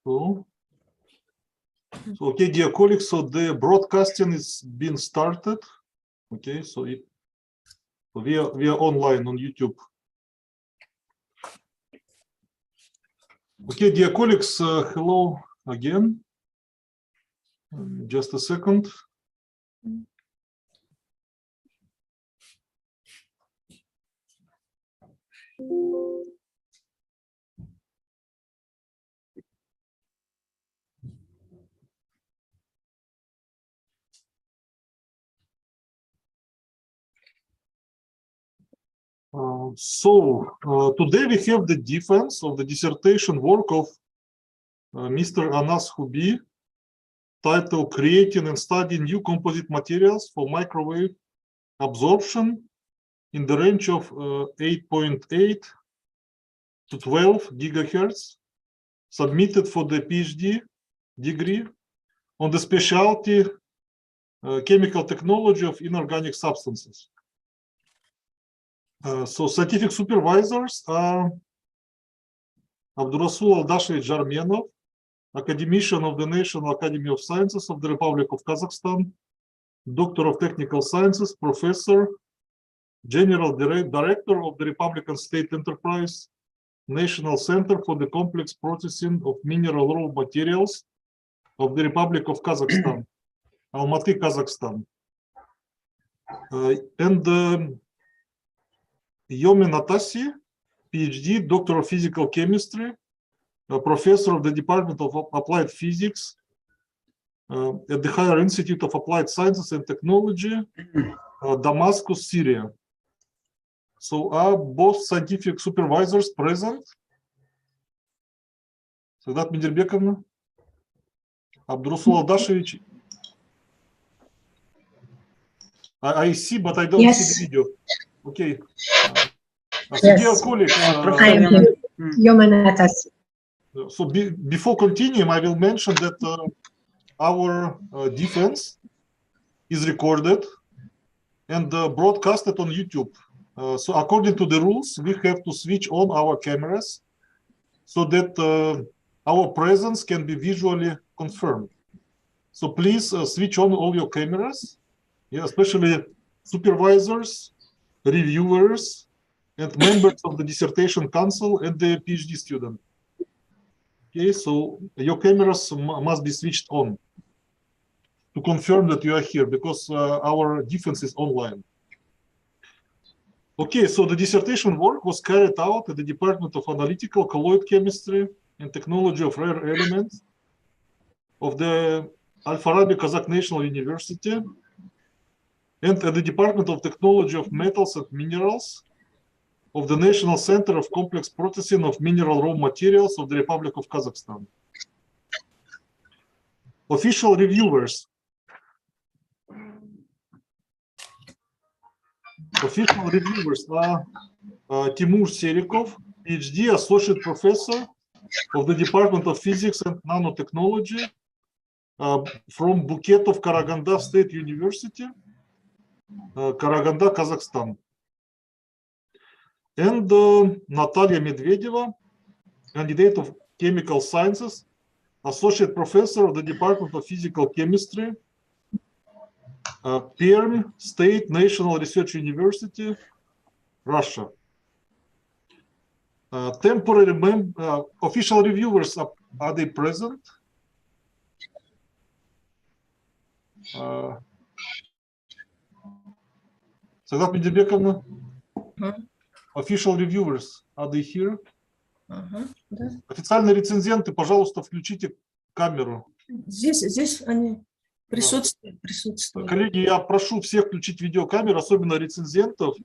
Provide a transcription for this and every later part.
So, okay, dear colleagues, so the broadcasting is being started. Okay, so we are online on YouTube. Okay, dear colleagues, hello again. Just a second. Today we have the defense of the dissertation work of Mr. Anas Houbi, titled Creating and Studying New Composite Materials for Microwave Absorption in the range of 8.8 to 12 gigahertz, submitted for the PhD degree on the specialty chemical technology of inorganic substances. So scientific supervisors are Abdurasul Aldashevich Jarmenov, academician of the National Academy of Sciences of the Republic of Kazakhstan, Doctor of Technical Sciences, Professor, General Director of the Republican State Enterprise, National Center for the Complex Processing of Mineral Raw Materials of the Republic of Kazakhstan, Almaty, Kazakhstan. And Yomin Atasi, PhD, Doctor of Physical Chemistry, Professor of the Department of Applied Physics at the Higher Institute of Applied Sciences and Technology, Damascus, Syria. So are both scientific supervisors present? Sadat Medirbековна, Abdurasul Aldashevich. I see, but I don't see the video. Okay. So dear colleagues, so before continuing, I will mention that our defense is recorded and broadcasted on YouTube. So according to the rules, we have to switch on our cameras so that our presence can be visually confirmed. So please switch on all your cameras, especially supervisors, reviewers, and members of the dissertation council and the PhD student. Okay, so your cameras must be switched on to confirm that you are here, because our defense is online. Okay, so the dissertation work was carried out at the Department of Analytical Colloid Chemistry and Technology of Rare Elements of the Al-Farabi Kazakh National University and at the Department of Technology of Metals and Minerals of the National Center of Complex Processing of Mineral Raw Materials of the Republic of Kazakhstan. Official reviewers. Official reviewers are Timur Serikov, PhD, Associate Professor of the Department of Physics and Nanotechnology from Buketov Karaganda State University, Karaganda, Kazakhstan. And Natalia Medvedeva, candidate of Chemical Sciences, Associate Professor of the Department of Physical Chemistry, Perm State National Research University, Russia. Temporary official reviewers, are they present? Sadat Medirbековна? Official reviewers, are they here? Да. Официальные рецензенты, пожалуйста, включите камеру. Здесь они присутствуют. Коллеги, я прошу всех включить видеокамеру, особенно рецензентов,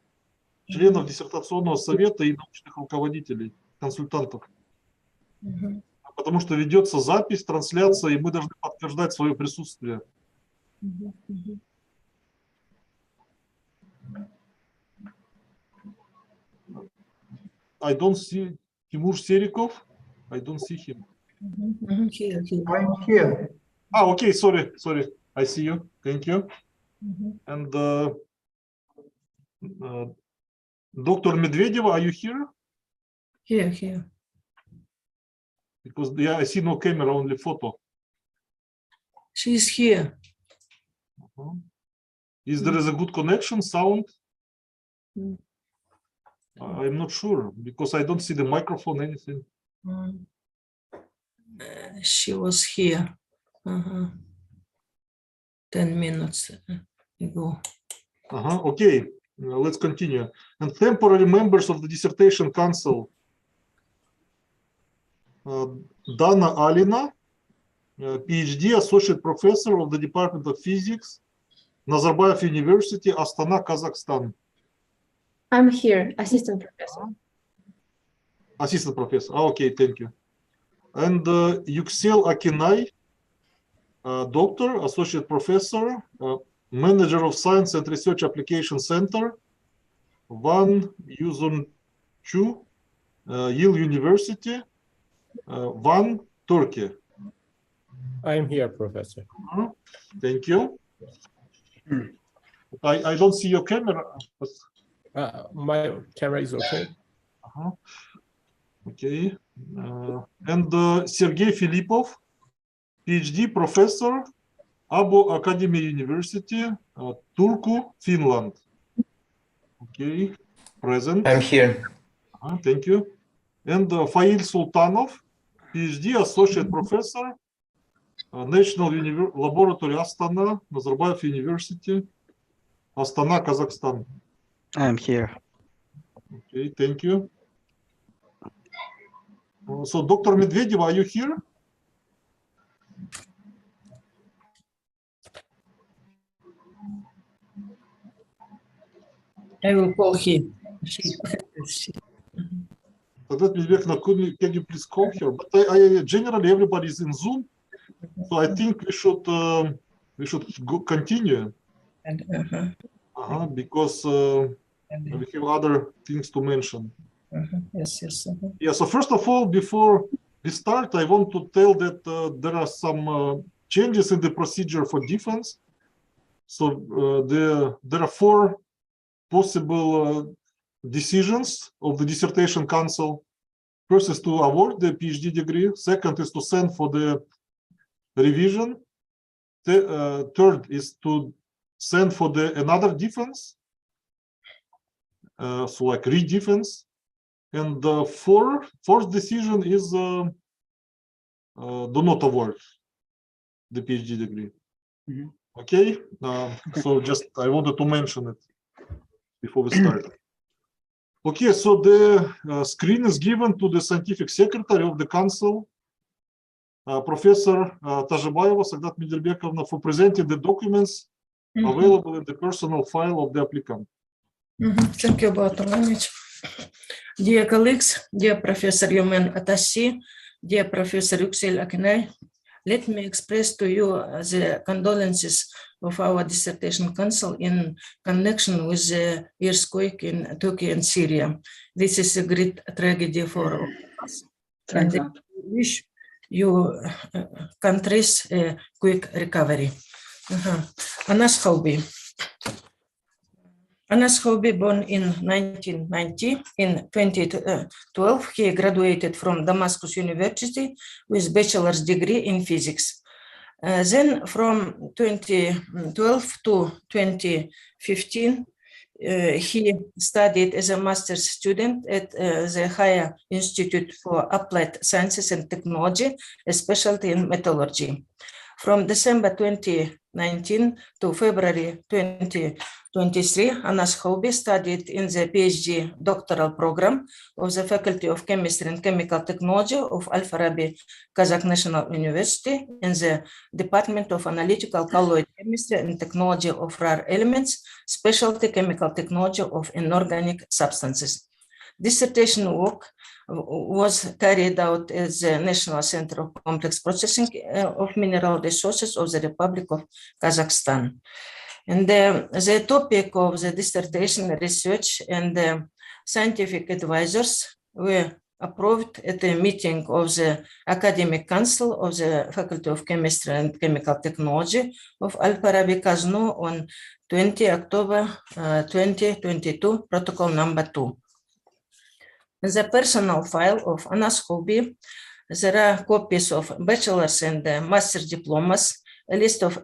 членов диссертационного совета и научных руководителей, консультантов. Потому что ведется запись, трансляция, и мы должны подтверждать свое присутствие. I don't see Timur Serikov. I don't see him. I'm here. Ah, okay, sorry. I see you. Thank you. And Dr. Medvedeva, are you here? Here. Because yeah, I see no camera, only photo. She's here. Is there is a good connection, sound? Mm. I'm not sure because I don't see the microphone, anything. She was here 10 minutes ago. Okay, let's continue. And temporary members of the dissertation council: Dana Alina, PhD, associate professor of the Department of Physics, Nazarbayev University, Astana, Kazakhstan. I'm here, assistant professor. Assistant professor. Okay, thank you. And Yuksel Akinay, doctor, associate professor, manager of science and research application center, Van Yuzun Chu, Yale University, Van, Turkey. I'm here, Professor. Thank you. I don't see your camera. But... My camera is okay. Okay. And Sergey Filipov, PhD professor, Abo Academy University, Turku, Finland. Okay, present. I'm here. Thank you. And Fail Sultanov, PhD, associate professor, National Laboratory Astana, Nazarbayev University, Astana, Kazakhstan. I'm here. Okay, thank you. So, Dr. Medvedev, are you here? I will call him. Can you please call her? But generally everybody is in Zoom, so I think we should continue. Because we have other things to mention. Yes. Yeah. So first of all, before we start, I want to tell that there are some changes in the procedure for defense. So there are 4 possible decisions of the dissertation council. First is to award the PhD degree. Second is to send for the revision. Third is to send for another defense. So like re-defense. And the fourth decision is do not award the PhD degree. Okay. So just I wanted to mention it before we start. Okay, so the screen is given to the scientific secretary of the council, Professor Tajibbayeva Sagdat Medirbekhovna, for presenting the documents available in the personal file of the applicant. Thank you, Bartolomej. Dear colleagues, dear Professor Yumen Atassi, dear Professor Yuksel Akinay, let me express to you the condolences of our dissertation council in connection with the earthquake in Turkey and Syria. This is a great tragedy for all of us. And I wish you countries a quick recovery. Anas Houbi. Anas Houbi, born in 1990, in 2012, he graduated from Damascus University with bachelor's degree in physics. Then from 2012 to 2015, he studied as a master's student at the Higher Institute for Applied Sciences and Technology, a specialty in metallurgy. From December 2019 to February 2023, Anas Houbi studied in the PhD doctoral program of the Faculty of Chemistry and Chemical Technology of Al-Farabi Kazakh National University in the Department of Analytical Colloid Chemistry and Technology of Rare Elements, Specialty Chemical Technology of Inorganic Substances. Dissertation work was carried out at the National Center of Complex Processing of Mineral Resources of the Republic of Kazakhstan. And the topic of the dissertation research and the scientific advisors were approved at a meeting of the Academic Council of the Faculty of Chemistry and Chemical Technology of Al-Farabi Kazno on 20 October 2022, protocol number 2. The personal file of Anas Houbi There are copies of bachelor's and master's diplomas, a list of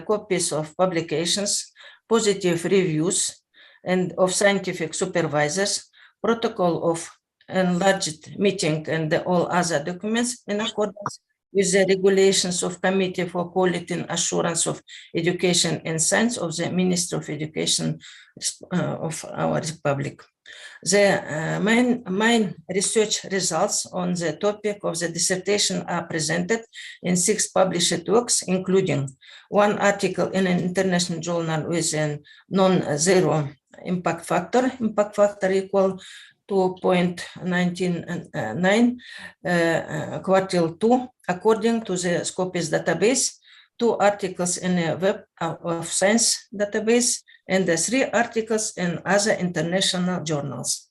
copies of publications, positive reviews, and of scientific supervisors, protocol of enlarged meeting, and all other documents in accordance with the regulations of Committee for Quality and Assurance of Education and Science of the Ministry of Education of our Republic. The main research results on the topic of the dissertation are presented in 6 published works, including 1 article in an international journal with a non-zero impact factor equal to 0.99 quartile 2, according to the Scopus database, 2 articles in a Web of Science database, and 3 articles in other international journals.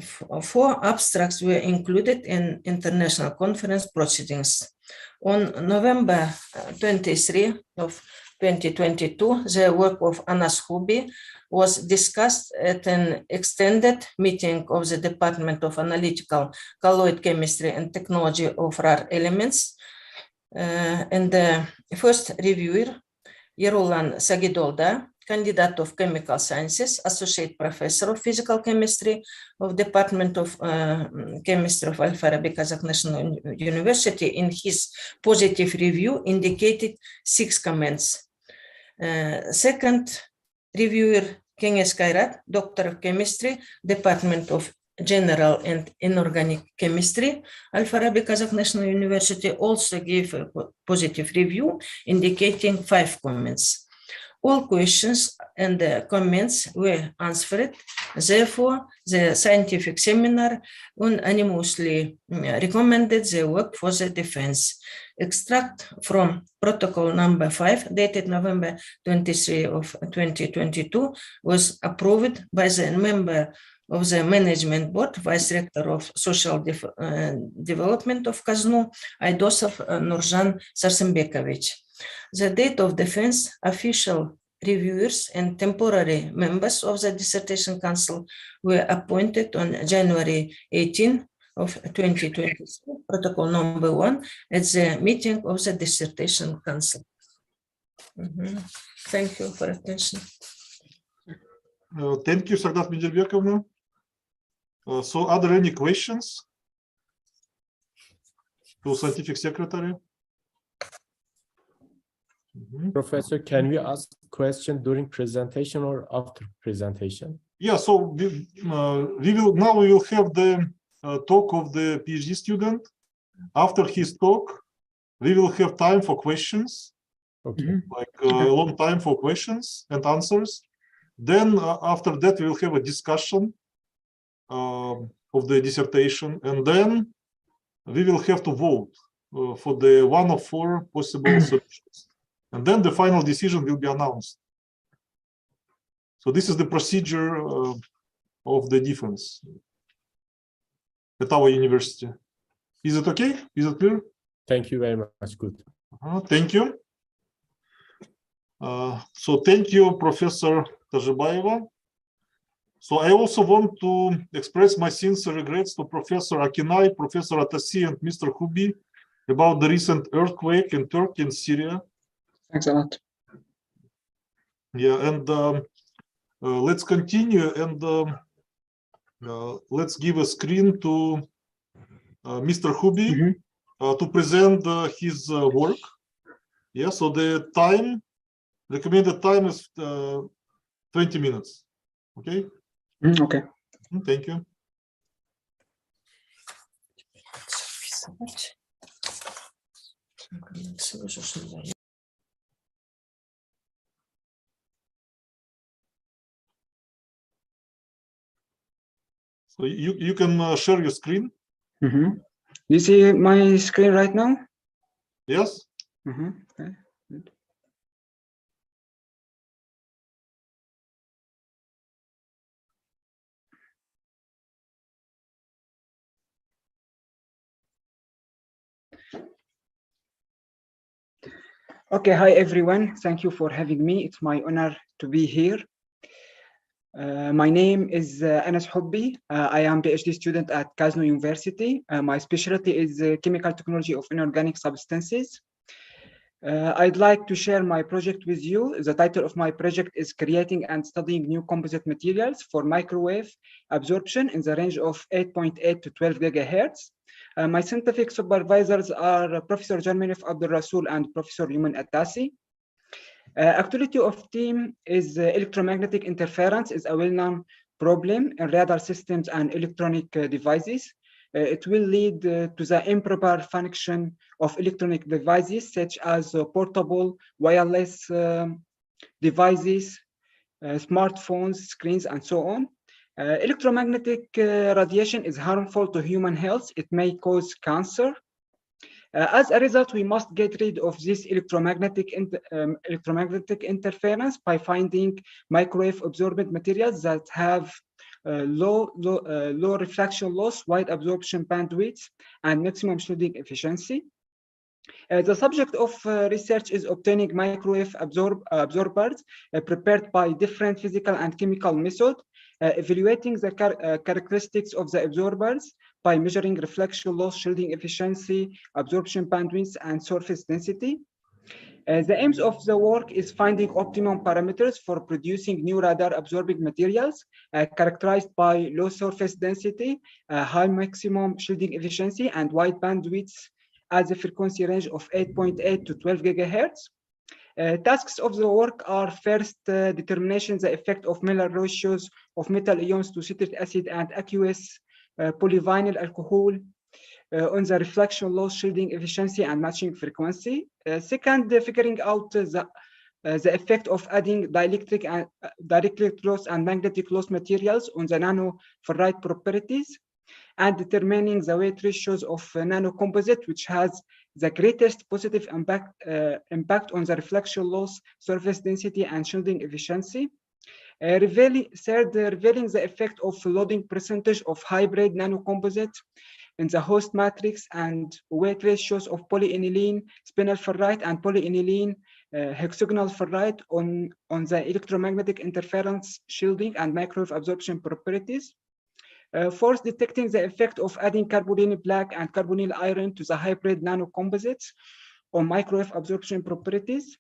4 abstracts were included in international conference proceedings. On November 23 of 2022, the work of Anas Houbi was discussed at an extended meeting of the Department of Analytical Colloid Chemistry and Technology of Rare Elements. And the first reviewer, Yerulan Sagidolda, candidate of Chemical Sciences, Associate Professor of Physical Chemistry of Department of Chemistry of Al-Farabi Kazakh National University, in his positive review indicated 6 comments. Second reviewer, Kenges Kairat, Doctor of Chemistry, Department of General and Inorganic Chemistry, Al-Farabi Kazakh National University, also gave a positive review indicating 5 comments. All questions and comments were answered. Therefore, the scientific seminar unanimously recommended the work for the defense. Extract from protocol number 5, dated November 23 of 2022, was approved by the member of the Management Board, Vice Rector of Social Development of Kaznu, Aidosov Nurjan Sarsenbekovich. The date of defense, official reviewers and temporary members of the Dissertation Council were appointed on January 18 of 2023, protocol number 1, at the meeting of the Dissertation Council. Thank you for attention. Thank you, Sagdat Mijirbekovna. So are there any questions to Scientific Secretary? Professor, can we ask question during presentation or after presentation? Yeah, so we will have the talk of the PhD student. After his talk, we will have time for questions. Okay. Like a long time for questions and answers. Then after that, we will have a discussion of the dissertation, and then we will have to vote for the 1 of 4 possible solutions. And then the final decision will be announced. So this is the procedure of the defense at our university. Is it okay? Is it clear? Thank you very much. Good. Thank you. So thank you, Professor Tajibayeva. So I also want to express my sincere regrets to Professor Akinay, Professor Atasi, and Mr. Houbi about the recent earthquake in Turkey and Syria. Thanks a lot. Yeah, and let's continue, and let's give a screen to Mr. Houbi to present his work. Yeah, so the time, recommended time is 20 minutes. Okay? Okay. Thank you. So you can share your screen. Do you see my screen right now? Yes. Okay. Good. Okay, hi everyone. Thank you for having me. It's my honor to be here. My name is Anas Houbi. I am PhD student at Kazno University. My specialty is chemical technology of inorganic substances. I'd like to share my project with you. The title of my project is Creating and Studying New Composite Materials for Microwave Absorption in the range of 8.8 to 12 gigahertz. My scientific supervisors are Professor Jarminif Abdul Rasul and Professor Yuman Attasi. Activity of team is electromagnetic interference is a well-known problem in radar systems and electronic devices. It will lead to the improper function of electronic devices such as portable wireless devices, smartphones, screens, and so on. Electromagnetic radiation is harmful to human health. It may cause cancer. As a result, we must get rid of this electromagnetic interference by finding microwave absorbent materials that have low refraction loss, wide absorption bandwidth, and maximum shielding efficiency. The subject of research is obtaining microwave absorbers prepared by different physical and chemical methods, evaluating the characteristics of the absorbers by measuring reflection loss, shielding efficiency, absorption bandwidth, and surface density. The aims of the work is finding optimum parameters for producing new radar absorbing materials characterized by low surface density, high maximum shielding efficiency, and wide bandwidth at the frequency range of 8.8 to 12 gigahertz. Tasks of the work are first determination the effect of Miller ratios of metal ions to citric acid and aqueous polyvinyl alcohol on the reflection loss, shielding efficiency, and matching frequency. Second, figuring out the effect of adding dielectric loss and magnetic loss materials on the nanoferrite properties, and determining the weight ratios of nanocomposite, which has the greatest positive impact on the reflection loss, surface density, and shielding efficiency. Third, revealing the effect of loading percentage of hybrid nanocomposite in the host matrix and weight ratios of polyaniline spinel ferrite and polyaniline hexagonal ferrite on the electromagnetic interference, shielding, and microwave absorption properties. Fourth, detecting the effect of adding carbonyl black and carbonyl iron to the hybrid nanocomposites on microwave absorption properties.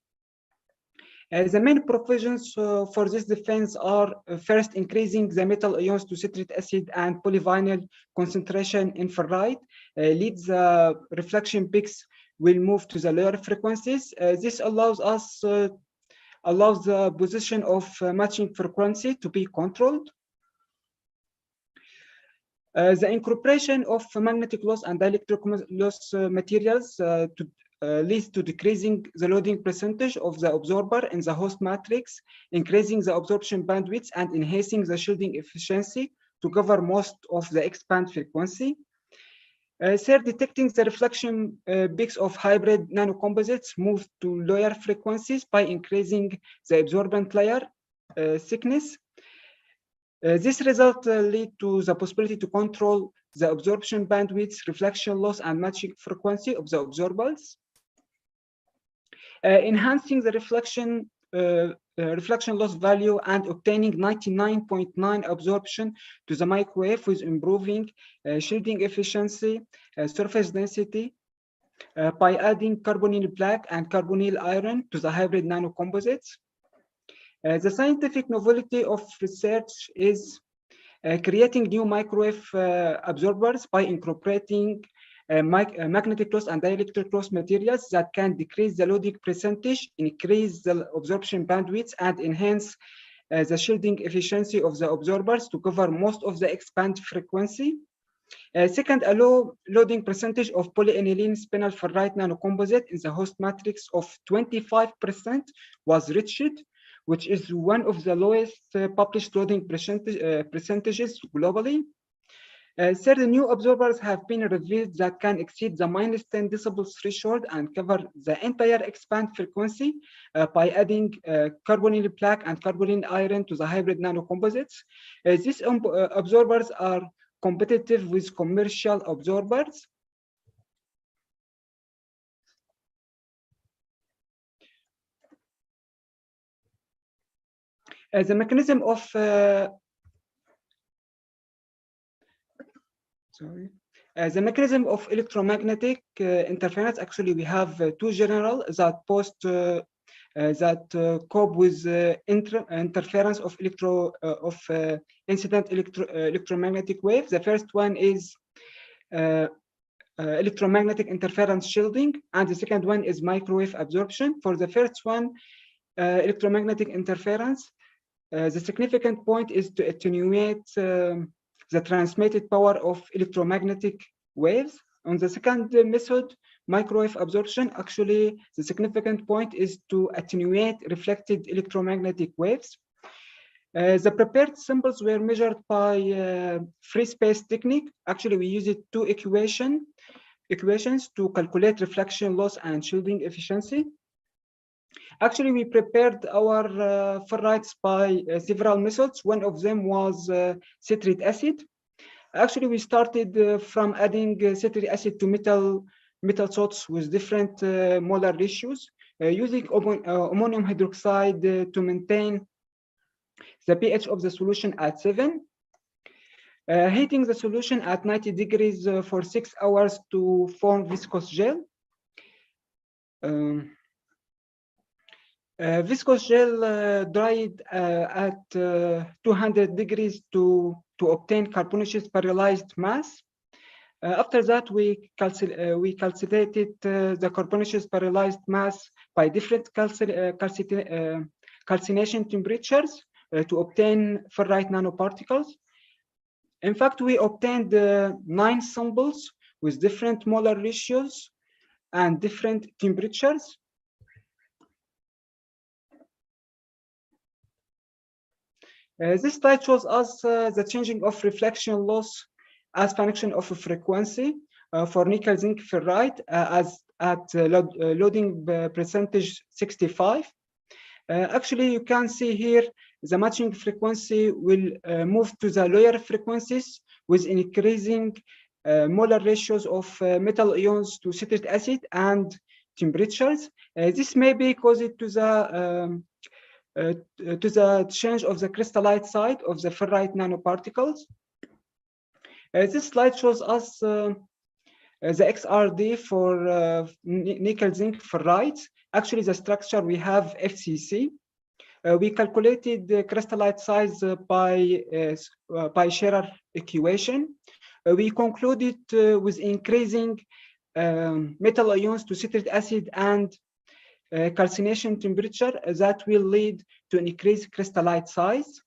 The main provisions for this defense are first, increasing the metal ions to citric acid and polyvinyl concentration in ferrite leads the reflection peaks will move to the lower frequencies. This allows the position of matching frequency to be controlled. The incorporation of magnetic loss and dielectric loss materials leads to decreasing the loading percentage of the absorber in the host matrix, increasing the absorption bandwidth, and enhancing the shielding efficiency to cover most of the expand frequency. Third, detecting the reflection peaks of hybrid nanocomposites move to lower frequencies by increasing the absorbent layer thickness. This result lead to the possibility to control the absorption bandwidth, reflection loss, and matching frequency of the absorbers. Enhancing the reflection loss value and obtaining 99.9 absorption to the microwave with improving shielding efficiency, surface density, by adding carbonyl black and carbonyl iron to the hybrid nanocomposites. The scientific novelty of research is creating new microwave absorbers by incorporating magnetic loss and dielectric loss materials that can decrease the loading percentage, increase the absorption bandwidth, and enhance the shielding efficiency of the absorbers to cover most of the expand frequency. Second, a low loading percentage of polyaniline spinel ferrite nanocomposite in the host matrix of 25% was reached, which is one of the lowest published loading percentages globally. Third, new absorbers have been revealed that can exceed the -10 decibels threshold and cover the entire expand frequency by adding carbonyl black and carbonyl iron to the hybrid nanocomposites. These absorbers are competitive with commercial absorbers. The mechanism of the mechanism of electromagnetic interference, actually we have two general that cope with interference of incident electromagnetic waves. The first one is electromagnetic interference shielding, and the second one is microwave absorption. For the first one, electromagnetic interference, the significant point is to attenuate the transmitted power of electromagnetic waves. On the second method, microwave absorption, actually the significant point is to attenuate reflected electromagnetic waves. The prepared samples were measured by free space technique. Actually, we used two equations to calculate reflection loss and shielding efficiency. Actually, we prepared our ferrites by several methods. One of them was citric acid. Actually, we started from adding citric acid to metal salts with different molar ratios, using ammonium hydroxide to maintain the pH of the solution at 7. Heating the solution at 90 degrees for 6 hours to form viscous gel. Viscous gel dried at 200 degrees to obtain carbonaceous periodized mass. After that, we calculated the carbonaceous periodized mass by different calcination temperatures to obtain ferrite nanoparticles. In fact, we obtained 9 samples with different molar ratios and different temperatures. This slide shows us the changing of reflection loss as function of a frequency for nickel zinc ferrite as at loading percentage 65. Actually, you can see here the matching frequency will move to the lower frequencies with increasing molar ratios of metal ions to citric acid and temperatures. This may be caused to the change of the crystallite side of the ferrite nanoparticles. This slide shows us the XRD for nickel zinc ferrites. Actually, the structure we have FCC. We calculated the crystallite size by Scherer equation. We concluded with increasing metal ions to citric acid and calcination temperature that will lead to an increased crystallite size.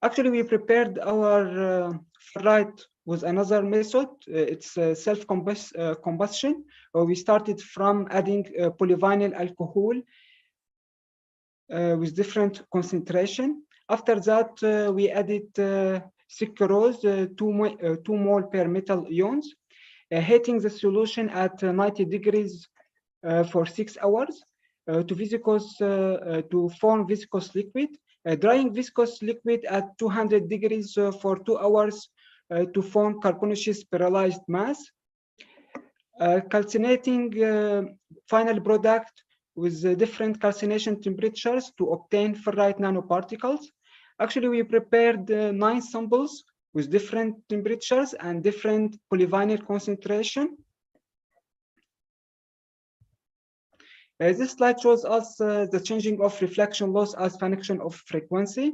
Actually, we prepared our ferrite with another method. It's self-combustion. We started from adding polyvinyl alcohol with different concentration. After that, we added sucrose, 2 mole per metal ions, heating the solution at 90 degrees for 6 hours to form viscous liquid, drying viscous liquid at 200 degrees for 2 hours to form carbonaceous periodized mass, calcinating final product with different calcination temperatures to obtain ferrite nanoparticles. Actually, we prepared 9 samples with different temperatures and different polyvinyl concentration. This slide shows us the changing of reflection loss as function of frequency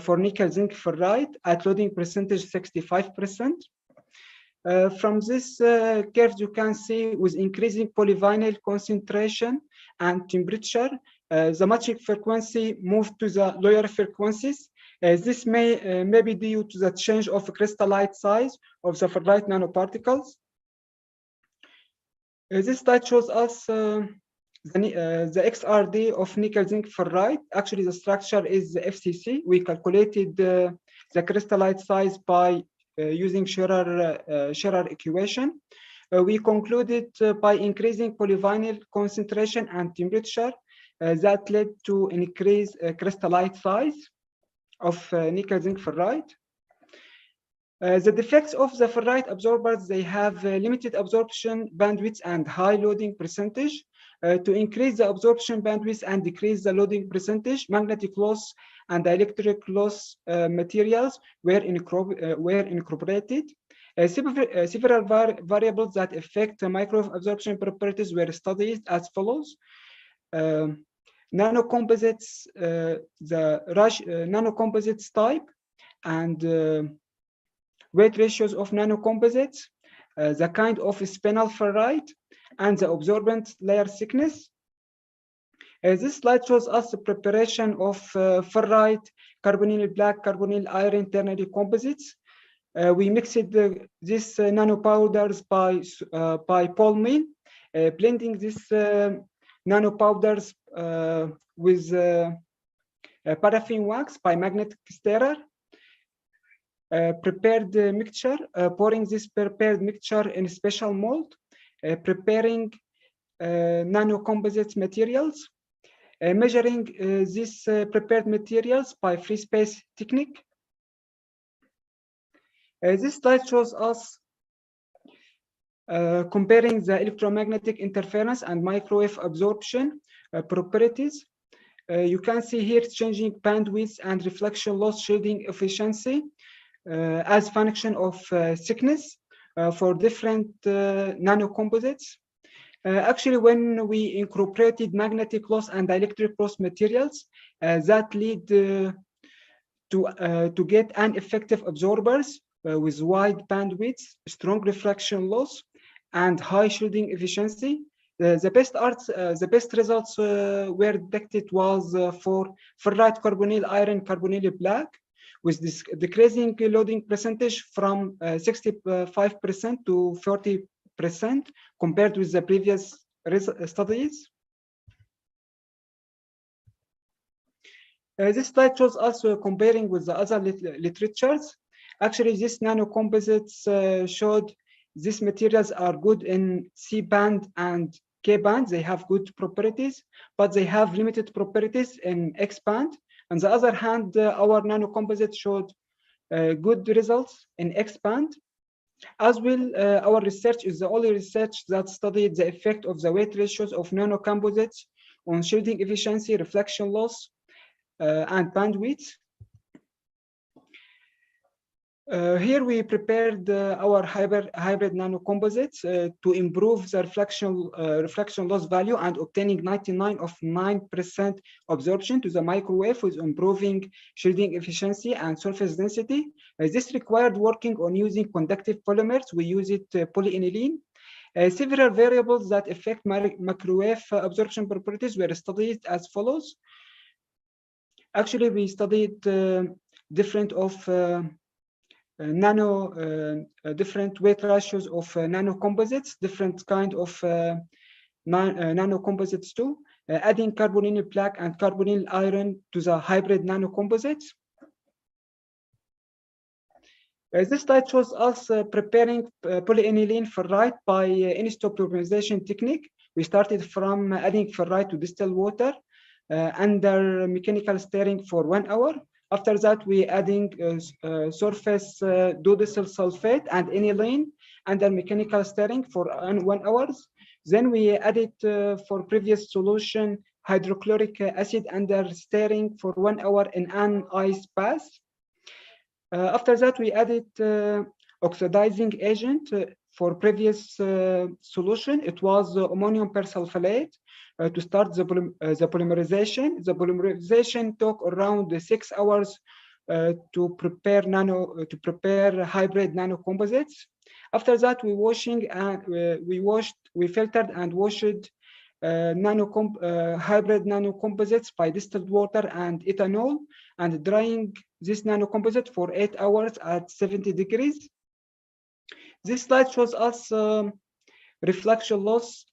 for nickel zinc ferrite at loading percentage 65%. From this curve, you can see with increasing polyvinyl concentration and temperature, the matching frequency moved to the lower frequencies. This may be due to the change of crystallite size of the ferrite nanoparticles. This slide shows us the XRD of nickel zinc ferrite. Actually, the structure is the FCC. We calculated the crystallite size by using Scherer equation. We concluded by increasing polyvinyl concentration and temperature that led to an increased crystallite size of nickel zinc ferrite. The defects of the ferrite absorbers, they have limited absorption bandwidth and high loading percentage. To increase the absorption bandwidth and decrease the loading percentage, magnetic loss and electric loss materials were incorporated. Several variables that affect microwave absorption properties were studied as follows. Nanocomposites, nanocomposites type and weight ratios of nanocomposites, the kind of spinel ferrite, and the absorbent layer thickness. This slide shows us the preparation of ferrite, carbonyl black, carbonyl iron ternary composites. We mixed these nanopowders by pole mill, blending these nanopowders with paraffin wax by magnetic stirrer. Prepared mixture, pouring this prepared mixture in a special mold, preparing nanocomposite materials, measuring these prepared materials by free space technique. This slide shows us comparing the electromagnetic interference and microwave absorption properties. You can see here changing bandwidth and reflection loss shielding efficiency as function of thickness for different nanocomposites. Actually, when we incorporated magnetic loss and electric loss materials, that lead to get ineffective absorbers with wide bandwidth, strong reflection loss, and high shielding efficiency. The best results were detected was for ferrite carbonyl iron carbonyl black, with this decreasing loading percentage from 65% to 40% compared with the previous studies. This slide shows also comparing with the other literatures. Actually, these nanocomposites showed these materials are good in C band and K band. They have good properties, but they have limited properties in X band. On the other hand, our nanocomposite showed good results in X band. As well, our research is the only research that studied the effect of the weight ratios of nanocomposites on shielding efficiency, reflection loss, and bandwidth. Here we prepared our hybrid nanocomposites to improve the reflection loss value and obtaining 99.9% absorption to the microwave with improving shielding efficiency and surface density. This required working on using conductive polymers. We use it polyaniline. Several variables that affect microwave absorption properties were studied as follows. Actually, we studied different weight ratios of nanocomposites, different kind of nanocomposites too, adding carbonyl black and carbonyl iron to the hybrid nanocomposites. This slide shows us preparing polyaniline ferrite by in-stope polymerization technique. We started from adding ferrite to distilled water under mechanical stirring for 1 hour. After that, we adding surface dodecyl sulfate and aniline under mechanical stirring for 1 hour. Then we added for previous solution hydrochloric acid under stirring for 1 hour in an ice bath. After that, we added oxidizing agent for previous solution. It was ammonium persulfate. To start the polymerization. The polymerization took around 6 hours to prepare hybrid nanocomposites. After that, we filtered and washed hybrid nanocomposites by distilled water and ethanol, and drying this nanocomposite for 8 hours at 70 degrees. This slide shows us reflection loss.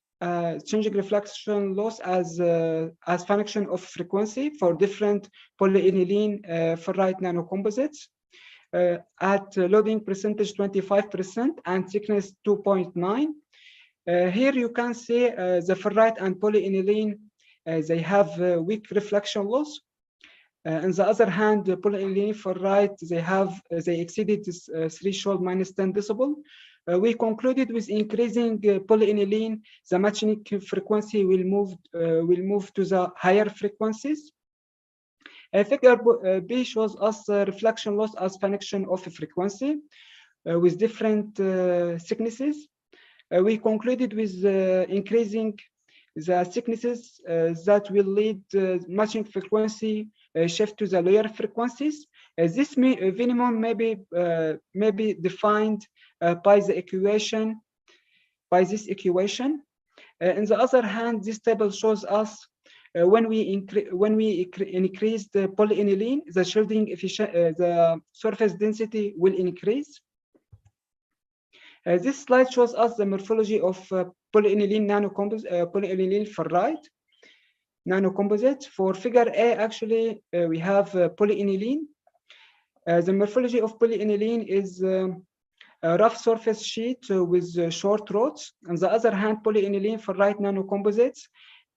Changing reflection loss as function of frequency for different polyaniline ferrite nanocomposites at loading percentage 25% and thickness 2.9. Here you can see the ferrite and polyaniline, they have weak reflection loss. On the other hand, the polyaniline ferrite, they exceeded this threshold minus 10 decibel. We concluded with increasing polyaniline, the matching frequency will move to the higher frequencies. Figure B shows us reflection loss as function of a frequency with different thicknesses. We concluded with increasing the thicknesses that will lead matching frequency shift to the lower frequencies. This minimum may be defined by this equation. On the other hand, this table shows us when we increase the polyaniline, the shielding the surface density will increase. This slide shows us the morphology of polyaniline polyaniline ferrite nanocomposite. For figure A, actually, we have polyaniline. The morphology of polyaniline is a rough surface sheet with short rods. On the other hand, polyaniline ferrite nanocomposites,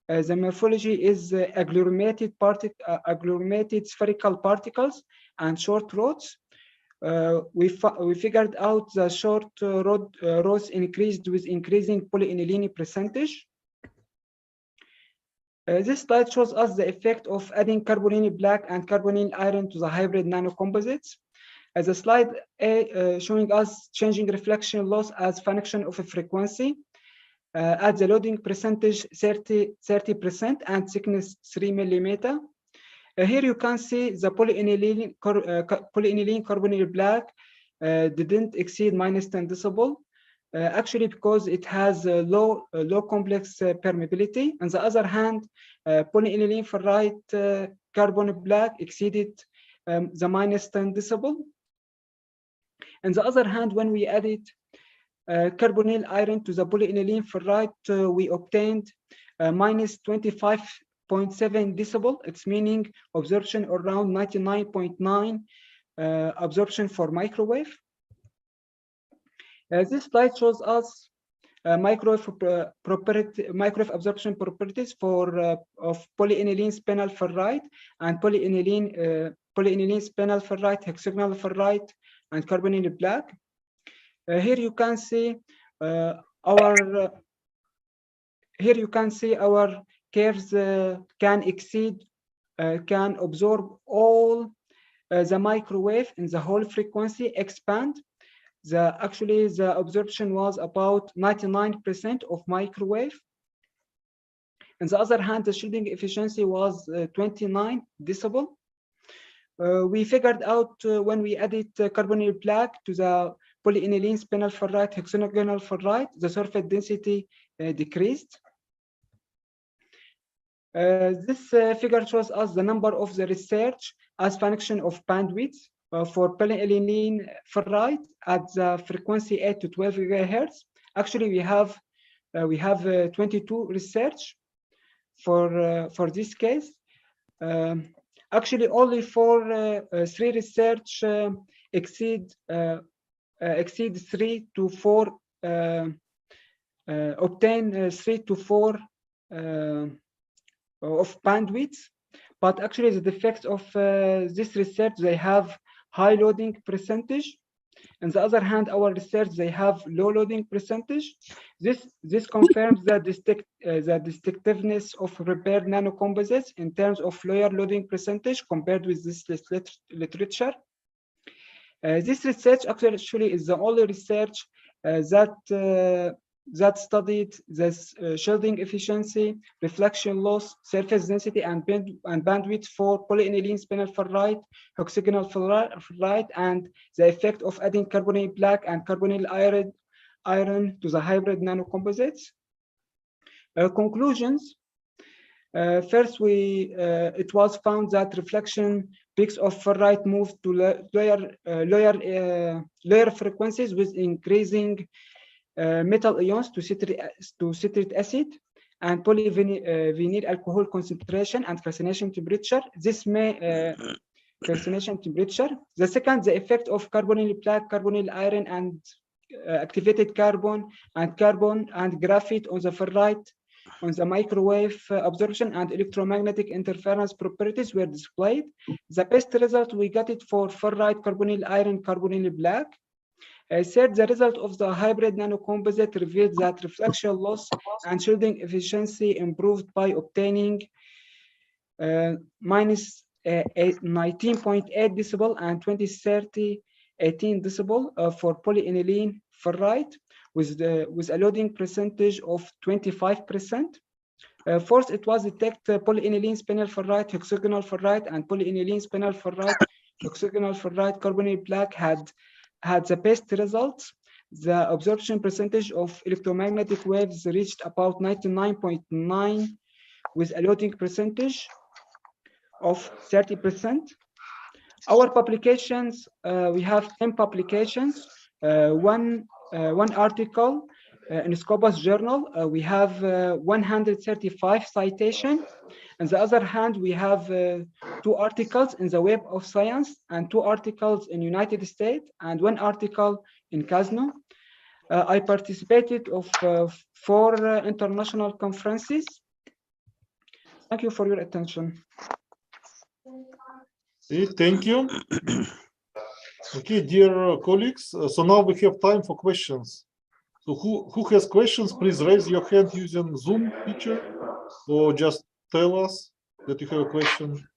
the morphology is agglomerated spherical particles and short rods. We figured out the short rods increased with increasing polyaniline percentage. This slide shows us the effect of adding carbonyl black and carbonyl iron to the hybrid nanocomposites. As a slide A showing us changing reflection loss as function of a frequency at the loading percentage 30% and thickness 3 millimeter. Here you can see the polyaniline carbonyl black didn't exceed -10 decibel. Actually, because it has low complex permeability. On the other hand, polyaniline ferrite carbon black exceeded the -10 decibel. On the other hand, when we added carbonyl iron to the polyaniline ferrite, we obtained -25.7 decibel. It's meaning absorption around 99.9 absorption for microwave. This slide shows us microwave absorption properties of polyaniline spinel ferrite and polyaniline spinel ferrite, hexagonal ferrite, and carbonyl black. Here you can see our curves can absorb all the microwave in the whole frequency expand. Actually, the absorption was about 99% of microwave. On the other hand, the shielding efficiency was 29 decibel. We figured out when we added carbonyl black to the polyaniline spinel ferrite, hexagonal ferrite, the surface density decreased. This figure shows us the number of the research as function of bandwidth for polyaniline ferrite at the frequency 8 to 12 gigahertz. Actually, we have 22 research for this case. Actually, only for 3 research exceed 3 to 4 obtain 3 to 4 of bandwidth. But actually, the defects of this research, they have high loading percentage. On the other hand, our research, they have low loading percentage. This confirms the distinctiveness of repaired nanocomposites in terms of lower loading percentage compared with this literature. This research actually is the only research that studied this shielding efficiency, reflection loss, surface density, and bandwidth for polyaniline spinel ferrite, hexagonal ferrite, and the effect of adding carbonyl black and carbonyl iron to the hybrid nanocomposites. Conclusions. First, it was found that reflection peaks of ferrite moved to lower frequencies with increasing metal ions to citric acid and polyvinyl alcohol concentration and calcination temperature. This may calcination temperature. The second, the effect of carbonyl black, carbonyl iron, and activated carbon and graphite on the ferrite, on the microwave absorption and electromagnetic interference properties were displayed. The best result we got it for ferrite, carbonyl iron, carbonyl black. Third, the result of the hybrid nanocomposite revealed that reflection loss and shielding efficiency improved by obtaining minus 19.8 decibel and 2030 18 decibel for polyaniline ferrite with a loading percentage of 25%. Fourth, it was detected polyaniline spinel ferrite, hexagonal ferrite, and polyaniline spinel ferrite, hexagonal ferrite carbonate black had the best results. The absorption percentage of electromagnetic waves reached about 99.9 with a loading percentage of 30%. Our publications, we have 10 publications, one article in Scopus Journal. We have 135 citations. On the other hand, we have 2 articles in the Web of Science and 2 articles in United States and 1 article in Casno. I participated of 4 international conferences. Thank you for your attention. Okay, thank you. Okay, dear colleagues, so now we have time for questions. So who has questions, please raise your hand using Zoom feature or just tell us that you have a question.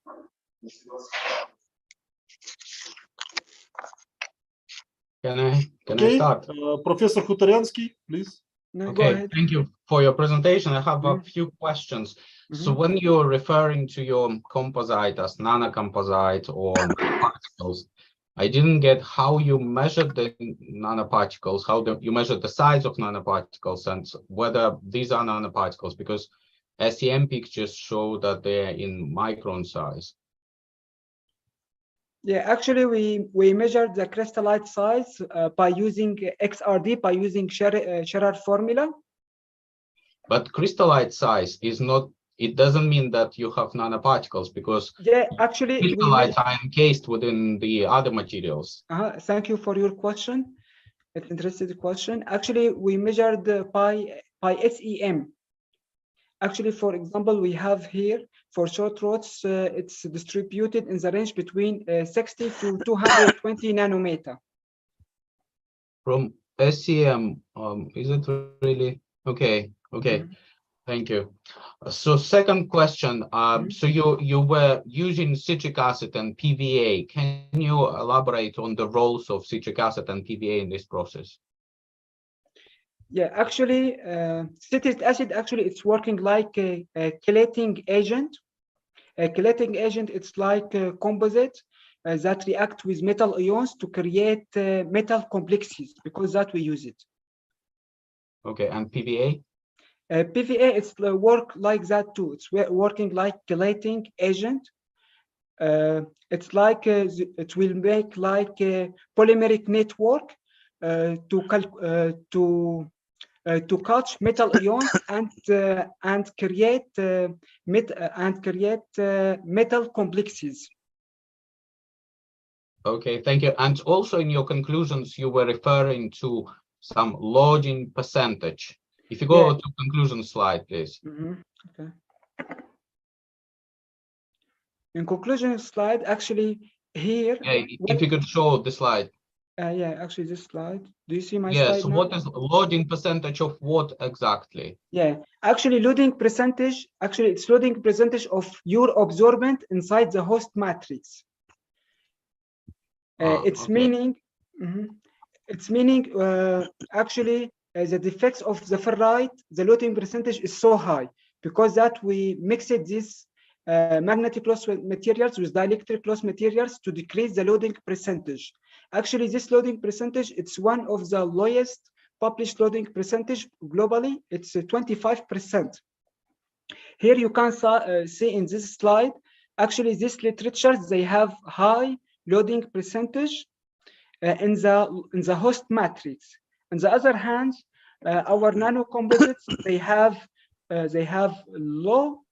Can I Okay, start? Professor Khutoriansky, please. No, Okay, go ahead. thank you for your presentation. I have a few questions. So when you're referring to your composite as nanocomposite or nanoparticles, I didn't get how you measured the nanoparticles, you measured the size of nanoparticles and whether these are nanoparticles, because SEM pictures show that they're in micron size. Yeah, actually, we measured the crystallite size by using XRD, by using Scherrer formula. But crystallite size is not, it doesn't mean that you have nanoparticles, because Yeah, actually, crystallites are encased within the other materials. Thank you for your question. It's an interesting question. Actually, we measured by SEM. Actually, for example, we have here for short rods, it's distributed in the range between 60 to 220 nanometer. From SEM, is it really? Okay, okay. Thank you. So second question, so you were using citric acid and PVA. Can you elaborate on the roles of citric acid and PVA in this process? Yeah, actually, citric acid, actually, it's working like a chelating agent. A chelating agent, it's like a composite that react with metal ions to create metal complexes, because that we use it. Okay, and PVA? PVA, it's work like that too. It's working like chelating agent. It's like it will make like a polymeric network to catch metal ions and create metal complexes. Okay, thank you. And also in your conclusions, you were referring to some loading percentage. If you go to conclusion slide, please. Okay. In conclusion slide, actually here. Yeah, if you could show the slide. Yeah, actually this slide. Do you see my slide? slide So now? what is loading percentage of what exactly? Yeah, actually loading percentage, it's loading percentage of your absorbent inside the host matrix. It's meaning, actually the defects of the ferrite, the loading percentage is so high because that we mixed this magnetic loss materials with dielectric loss materials to decrease the loading percentage. Actually, this loading percentage, it's one of the lowest published loading percentage globally. It's 25%. Here you can see in this slide, actually this literature, they have high loading percentage in the host matrix. On the other hand, our nanocomposites, they have low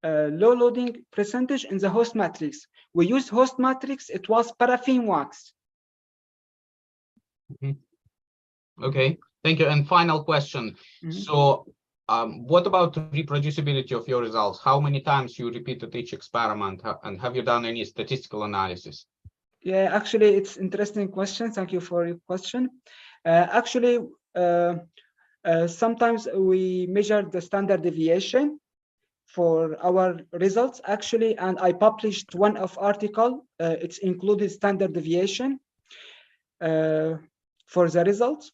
loading percentage in the host matrix. We use host matrix, it was paraffin wax. Okay, thank you. And final question. So what about reproducibility of your results? How many times you repeated each experiment, and have you done any statistical analysis? Yeah, actually, it's interesting question. Thank you for your question. Sometimes we measure the standard deviation for our results, actually, and I published one of article. It's included standard deviation for the results.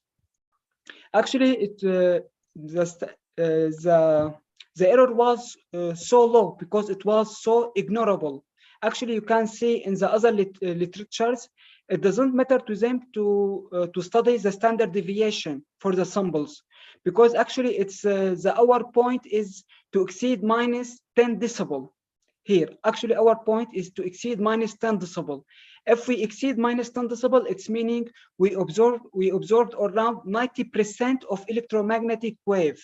Actually, the error was so low because it was so ignorable. Actually, you can see in the other literatures, it doesn't matter to them to study the standard deviation for the samples, because actually it's our point is to exceed minus 10 decibel. Here, actually, our point is to exceed minus 10 decibel. If we exceed minus 10 decibel, it's meaning we observed around 90% of electromagnetic wave.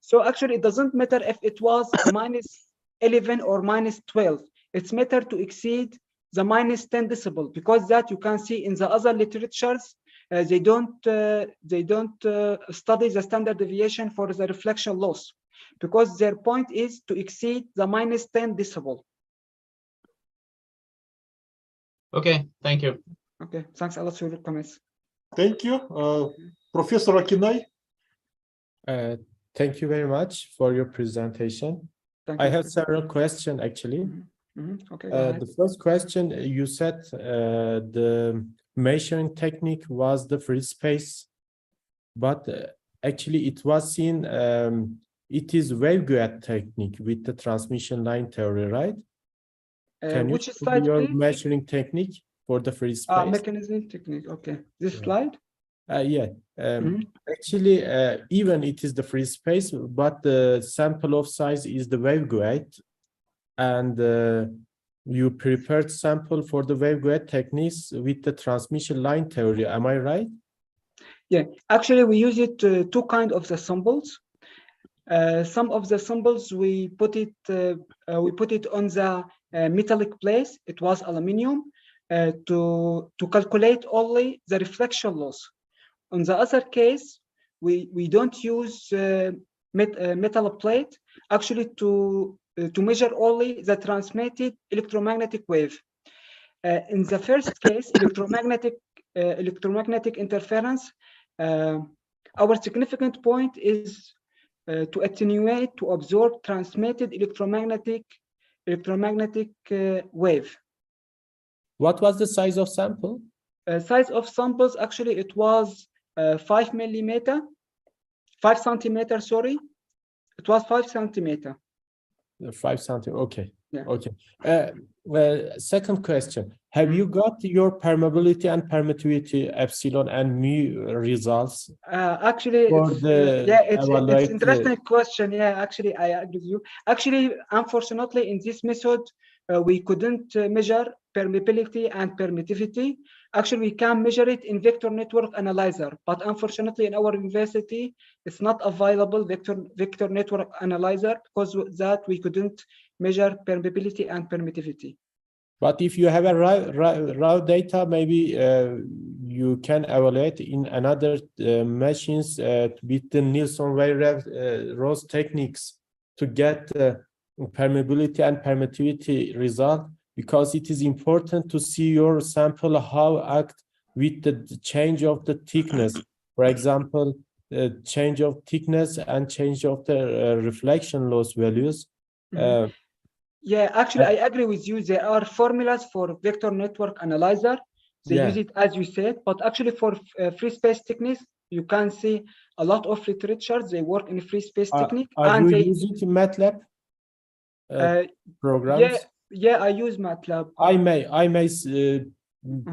So actually, it doesn't matter if it was minus 11 or minus 12. It's matter to exceed the minus 10 decibel, because that you can see in the other literatures, they don't study the standard deviation for the reflection loss, because their point is to exceed the minus 10 decibel. Okay, thank you. Okay, thanks a lot for your comments. Thank you. Professor Akinay. Thank you very much for your presentation. Thank I you. have several questions actually. Okay, go ahead. The first question, you said the measuring technique was the free space, but actually it was seen it is waveguide technique with the transmission line theory, right? Can you Which show slide, your please? measuring technique for the free space? Mechanism technique. Okay, this Yeah. slide. Yeah. Actually, even it is the free space, but the sample of size is the waveguide, and you prepared sample for the waveguide techniques with the transmission line theory. Am I right? Yeah, actually, we use it two kind of the samples. Some of the samples we put it on the metallic plate. It was aluminium to calculate only the reflection loss. On the other case, we don't use metal plate actually to measure only the transmitted electromagnetic wave. In the first case, electromagnetic interference, our significant point is to attenuate, to absorb transmitted electromagnetic wave. What was the size of sample? Size of samples, actually, it was 5 centimeter, sorry. It was 5 centimeter. 5 centimeters, okay. Yeah. Okay. Well, second question, have you got your permeability and permittivity epsilon and mu results? Actually, it's interesting question. Yeah, actually, I agree with you. Actually, unfortunately, in this method, we couldn't measure permeability and permittivity. Actually, we can measure it in vector network analyzer, but unfortunately, in our university, it's not available vector network analyzer, because that we couldn't measure permeability and permittivity. But if you have a raw data, maybe you can evaluate in another machines with the Nielsen-Rose techniques to get permeability and permittivity result, because it is important to see your sample how act with the change of the thickness. For example, change of thickness and change of the reflection loss values. Yeah, actually, I agree with you. There are formulas for vector network analyzer. They use it as you said, but actually for free space techniques, you can see a lot of literature. They work in free space technique. Are you using MATLAB programs? Yeah, I use MATLAB. I may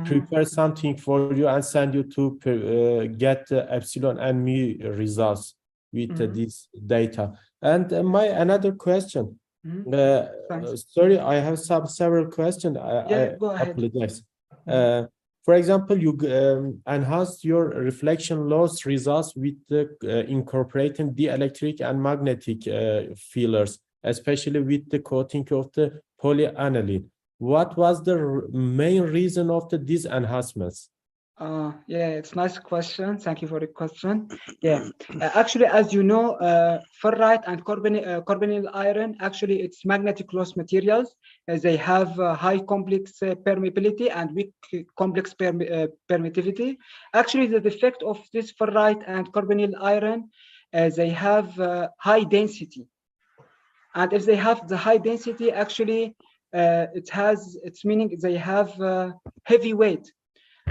prepare something for you and send you to get epsilon and mu results with this data. And another question. Sorry, I have several questions. Go ahead. Apologize. For example, you enhanced your reflection loss results with incorporating dielectric and magnetic fillers, especially with the coating of the polyaniline. What was the main reason of these enhancements? Yeah, it's a nice question. Thank you for the question. Yeah, actually, as you know, ferrite and carbonyl iron, actually, it's magnetic loss materials. They have high complex permeability and weak complex permittivity. Actually, the defect of this ferrite and carbonyl iron, they have high density. And if they have the high density, actually, it's meaning they have heavy weight.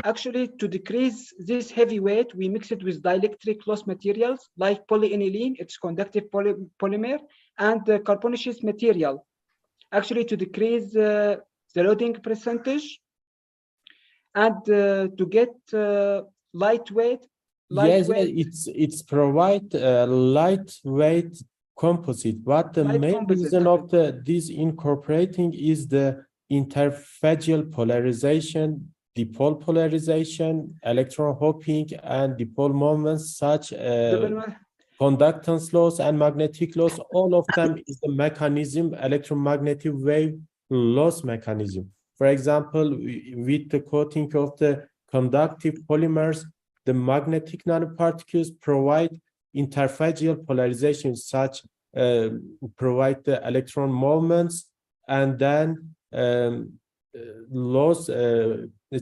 Actually, to decrease this heavy weight, we mix it with dielectric loss materials like polyaniline, it's conductive polymer, and carbonaceous material. Actually, to decrease the loading percentage and to get lightweight. Yes, it's provide lightweight composite, but the main reason of this incorporating is the interfacial polarization, dipole polarization, electron hopping, and dipole moments such conductance loss and magnetic loss. All of them is the mechanism, electromagnetic wave loss mechanism. For example, with the coating of the conductive polymers, the magnetic nanoparticles provide interfacial polarization, such provide the electron moments, and then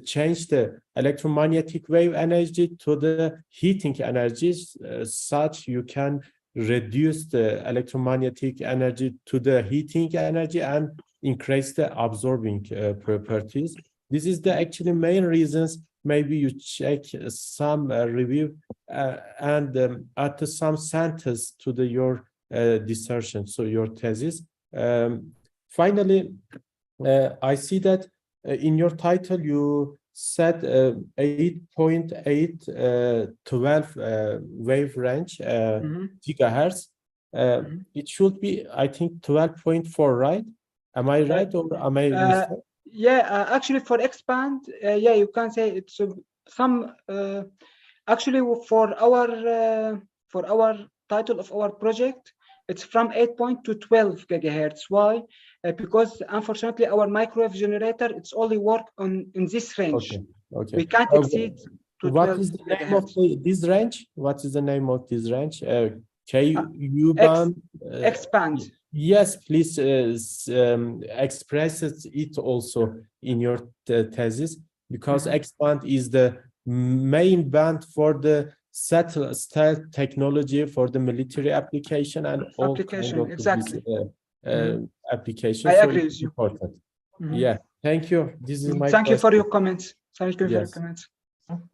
change the electromagnetic wave energy to the heating energies, such you can reduce the electromagnetic energy to the heating energy and increase the absorbing properties. This is the actually main reasons. Maybe you check some review and add some sentence to your dissertation, so your thesis. Finally, I see that in your title you said 8.8 12 wave range gigahertz. It should be, I think, 12.4, right? Am I right or am I mistaken? Yeah, actually for expand, yeah, you can say it's some actually for our title of our project, it's from 8 to 12 gigahertz. Why? Because unfortunately our microwave generator, it's only work in this range. Okay. We can't exceed to what 12 is the gigahertz. name of this range? What is the name of this range? KU band expand. Yes, please express it also in your thesis, because expand is the main band for the satellite technology for the military application and all kind of exactly. application. I so agree it's with you. Important. Yeah, thank you. This is my Thank question. you for your comments. Thank you for your comments.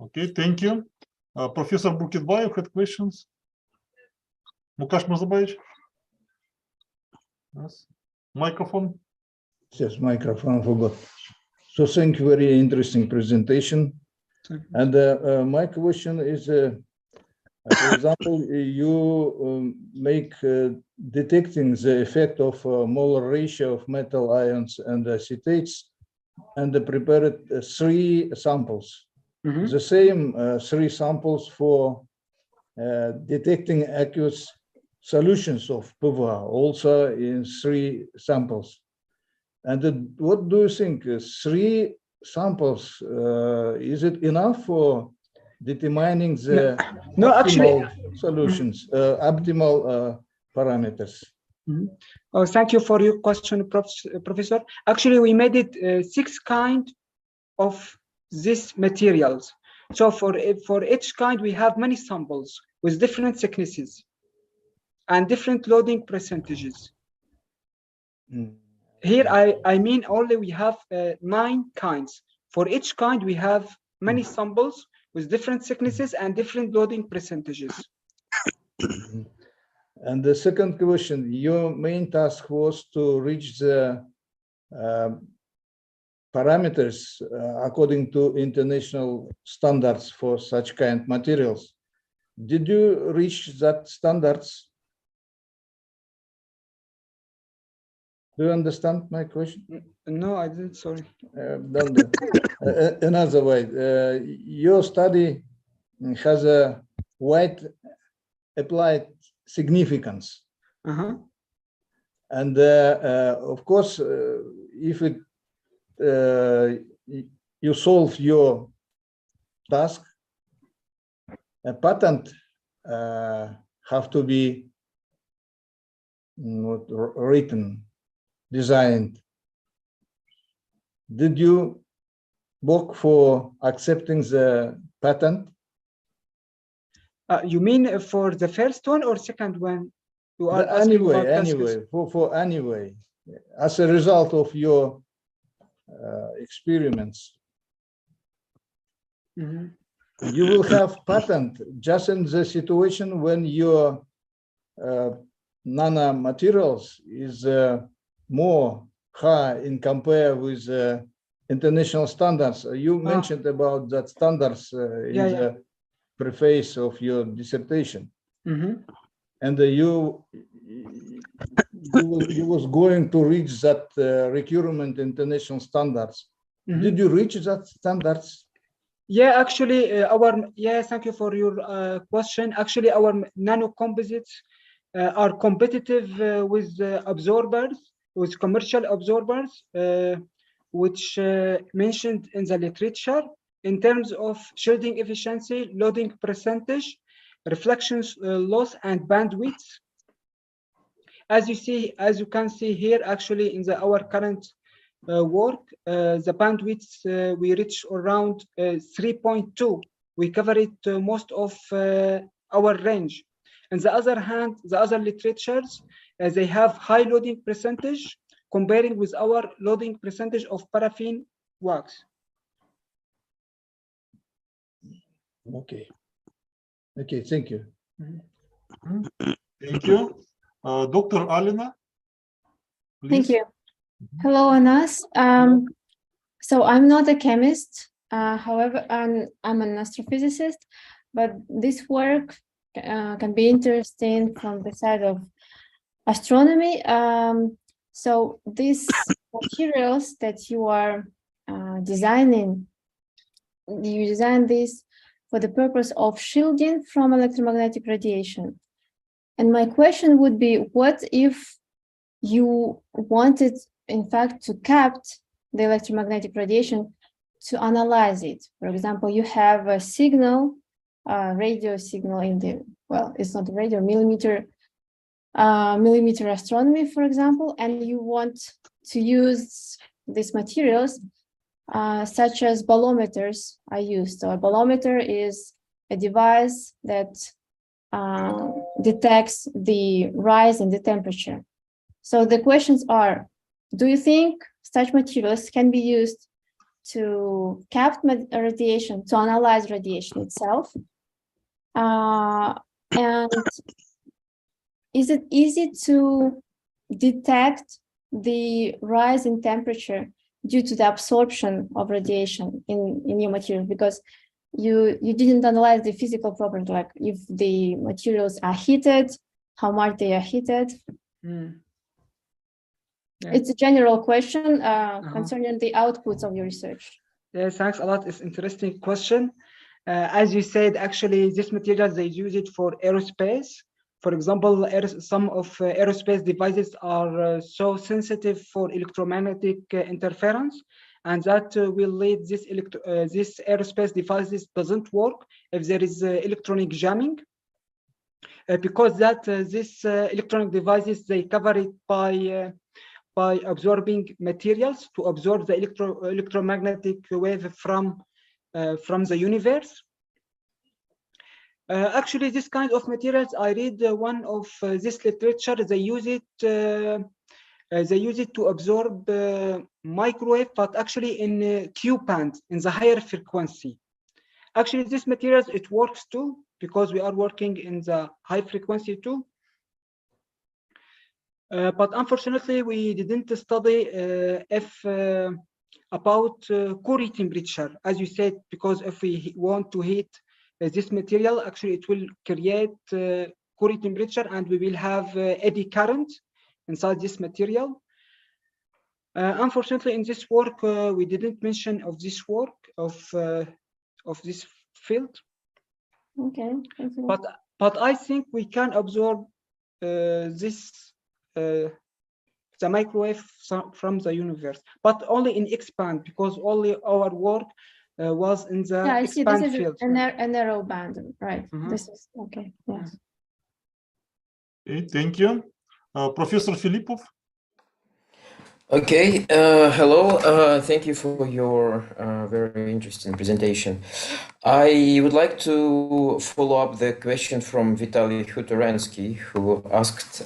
Okay, thank you. Professor Bukitbayev had questions. Mukash Murzabayevich? Yes. Microphone. Yes, microphone forgot. So thank you, very interesting presentation. And my question is, for example, you make detecting the effect of molar ratio of metal ions and acetates, and prepared 3 samples. The same 3 samples for detecting aqueous solutions of PVA, also in 3 samples. And what do you think? 3 samples, is it enough for determining the optimal solutions, optimal parameters? Oh, thank you for your question, Professor. Actually, we made it 6 kinds of these materials. So for each kind, we have many samples with different thicknesses and different loading percentages. Here, I mean only we have 9 kinds. For each kind, we have many samples with different thicknesses and different loading percentages. And the second question, your main task was to reach the parameters according to international standards for such kind of materials. Did you reach that standards? Do you understand my question? No, I didn't, sorry. Another way, your study has a wide applied significance. And of course, if you solve your task, a patent have to be written, designed. Did you work for accepting the patent? You mean for the first one or second one? You are Anyway, as a result of your experiments, you will have patent just in the situation when your nanomaterials is more high in compare with international standards. You mentioned about that standards in the preface of your dissertation, and you was going to reach that requirement international standards. Did you reach that standards? Yeah, actually, thank you for your question. Actually, our nano composites are competitive with absorbers, with commercial absorbers, which mentioned in the literature in terms of shielding efficiency, loading percentage, reflections loss, and bandwidth. As you can see here, actually in our current work, the bandwidth we reach around 3.2. We cover it most of our range. On the other hand, the other literatures, they have high loading percentage comparing with our loading percentage of paraffin wax. Okay, thank you. Thank you. Dr. Alina, please. Thank you. Hello, Anas. So I'm not a chemist. However, I'm an astrophysicist, but this work can be interesting from the side of astronomy. So these materials that you are designing, you design this for the purpose of shielding from electromagnetic radiation. And my question would be, what if you wanted, in fact, to capture the electromagnetic radiation to analyze it? For example, you have a signal, radio signal in the, well, it's not radio, millimeter astronomy, for example, and you want to use these materials such as bolometers are used. So a bolometer is a device that detects the rise in the temperature. So the questions are, do you think such materials can be used to capture radiation, to analyze radiation itself? And is it easy to detect the rise in temperature due to the absorption of radiation in your material? Because you didn't analyze the physical properties, like if the materials are heated, how much they are heated. Yeah. It's a general question concerning the outputs of your research. Yes, thanks a lot. It's an interesting question. As you said, actually, these materials, they use it for aerospace. For example, some of aerospace devices are so sensitive for electromagnetic interference, and that will lead this aerospace devices doesn't work if there is electronic jamming, because this electronic devices, they cover it by absorbing materials to absorb the electromagnetic wave from the universe. Actually, this kind of materials, I read one of this literature. They use it to absorb microwave, but actually in Q band, in the higher frequency. Actually, this materials, it works too, because we are working in the high frequency too. But unfortunately, we didn't study about Curie temperature, as you said, because if we want to heat this material, actually it will create Curie temperature, and we will have eddy current inside this material. Unfortunately, in this work, we didn't mention of this work of this field. Okay. But I think we can absorb the microwave from the universe, but only in X band, because only our work was in the Yeah, I see. expand This is field. a narrow band, right? Mhm. This is okay. Yes. Okay, thank you. Professor Filippov. Okay, hello. Thank you for your very interesting presentation. I would like to follow up the question from Vitaly Hutorensky, who asked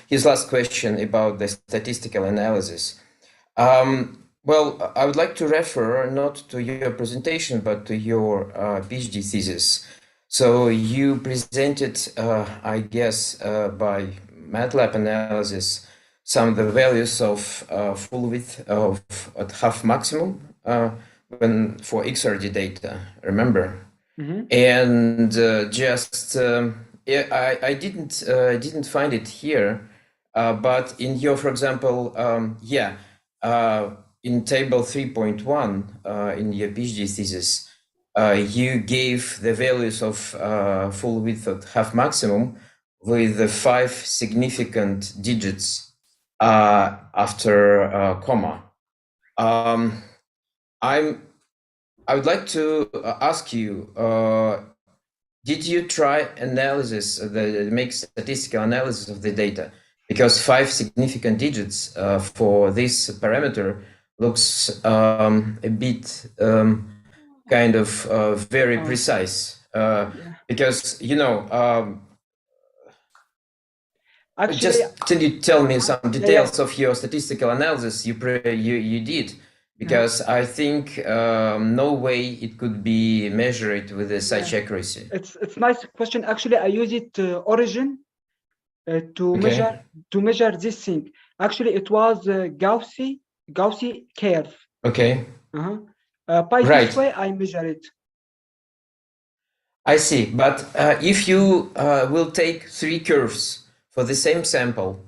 his last question about the statistical analysis. Well, I would like to refer not to your presentation, but to your PhD thesis. So you presented, I guess, by MATLAB analysis, some of the values of full width of at half maximum when for XRD data, remember? Mhm. And yeah, I didn't find it here, but in your, for example, in table 3.1 in your PhD thesis, you gave the values of full width at half maximum with the 5 significant digits after comma. I would like to ask you, did you try analysis, make statistical analysis of the data? Because 5 significant digits for this parameter looks a bit kind of very precise. Because, you know, Actually, just can you tell me some details of your statistical analysis you did? Because I think no way it could be measured with such accuracy. it's nice question. Actually, I use it origin to measure this thing. Actually, it was Gaussian curve. Okay. By this way, I measure it. I see. But if you will take 3 curves for the same sample,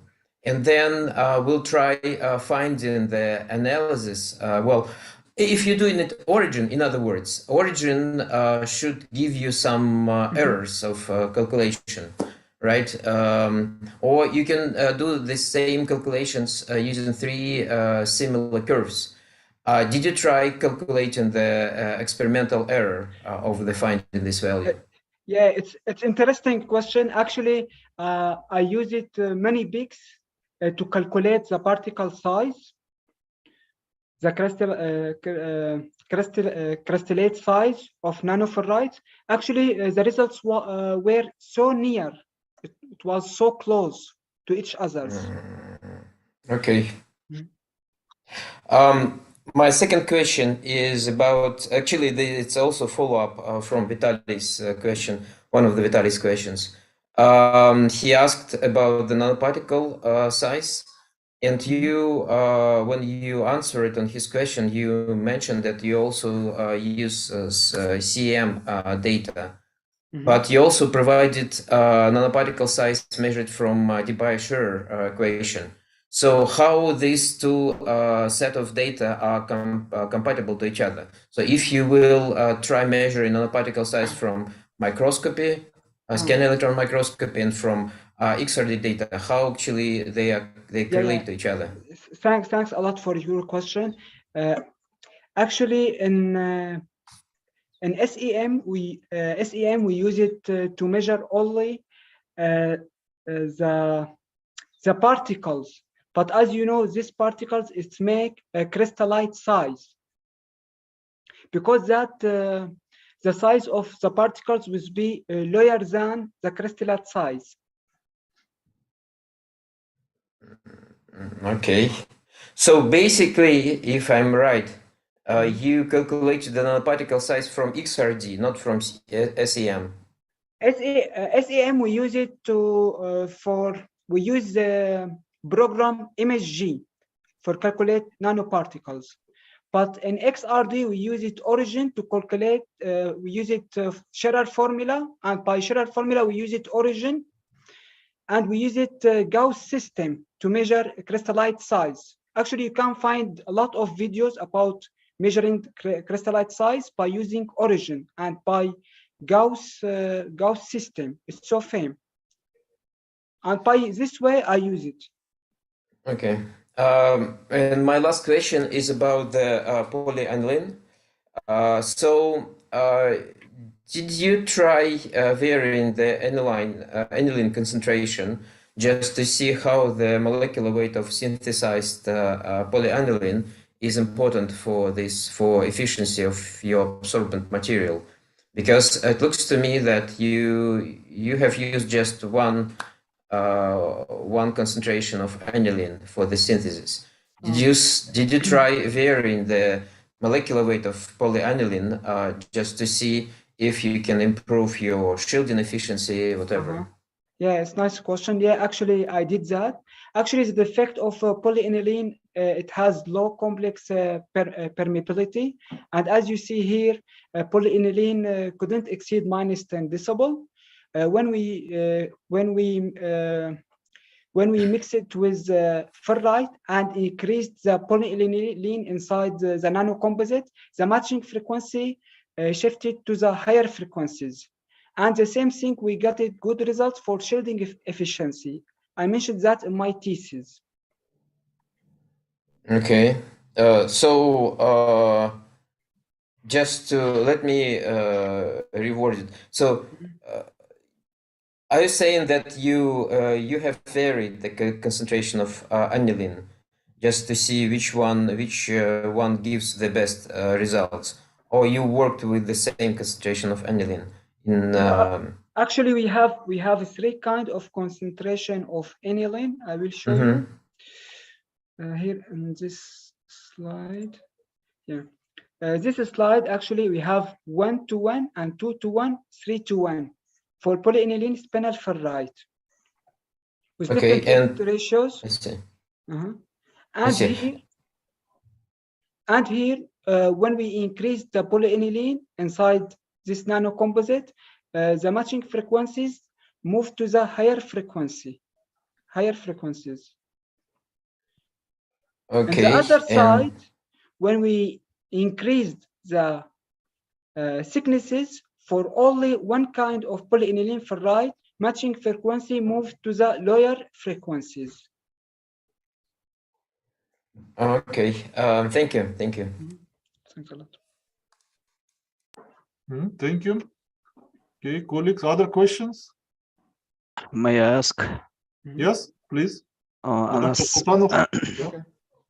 and then we'll try finding the analysis. Well, if you're doing it origin, in other words, origin should give you some errors of calculation, right? Or you can do the same calculations using 3 similar curves. Did you try calculating the experimental error of the finding this value? Yeah, it's interesting question. Actually, I use it many peaks to calculate the particle size, the crystallate size of nanoferrites. Actually, the results were so near. It was so close to each other. Okay. My second question is about, actually, it's also follow-up from Vitaly's question, one of the Vitaly's questions. He asked about the nanoparticle size, and you, when you answered on his question, you mentioned that you also use CM data, but you also provided nanoparticle size measured from Debye-Scherrer equation. So how these 2 set of data are compatible to each other? So if you will try measuring nanoparticle size from microscopy, scan electron microscopy, and from XRD data, how actually they relate to each other? Thanks a lot for your question. Actually, in SEM we use it to measure only the particles. But as you know, these particles make a crystallite size, because that the size of the particles will be lower than the crystallite size. Okay, so basically, if I'm right, you calculated the nanoparticle size from XRD, not from SEM. SEM we use it to we use the program ImageG for calculate nanoparticles. But in XRD we use it origin to calculate. We use it Scherrer formula, and by Scherrer formula we use it origin, and we use it Gauss system to measure crystallite size. Actually, you can find a lot of videos about measuring crystallite size by using origin and by Gauss system. It's so famous, and by this way I use it. Okay, and my last question is about the polyaniline. Did you try varying the aniline concentration just to see how the molecular weight of synthesized polyaniline is important for efficiency of your absorbent material? Because it looks to me that you have used just one concentration of aniline for the synthesis. Did you try varying the molecular weight of polyaniline just to see if you can improve your shielding efficiency, whatever? Yeah, it's a nice question. Yeah, actually, I did that. Actually, the effect of polyaniline, it has low complex permeability. And as you see here, polyaniline couldn't exceed -10 decibel. When we mix it with ferrite and increased the polyaniline inside the nanocomposite, the matching frequency shifted to the higher frequencies. And the same thing, we got a good results for shielding efficiency. I mentioned that in my thesis. Okay. Just to let me reword it. So, are you saying that you have varied the concentration of aniline just to see which one gives the best results, or you worked with the same concentration of aniline? Actually, we have 3 kinds of concentration of aniline. I will show you here in this slide. Yeah, this slide actually we have 1:1 and 2:1, 3:1 for polyaniline spinel ferrite with different ratios. I see. And here, when we increase the polyaniline inside this nanocomposite, the matching frequencies move to the higher frequencies. Okay. On the other side, when we increased the thicknesses for only one kind of polyaniline ferrite, matching frequency moved to the lower frequencies. Okay. Thank you. Thank you. Thanks a lot. Thank you. Okay, colleagues, other questions? May I ask? Yes, please. Anas,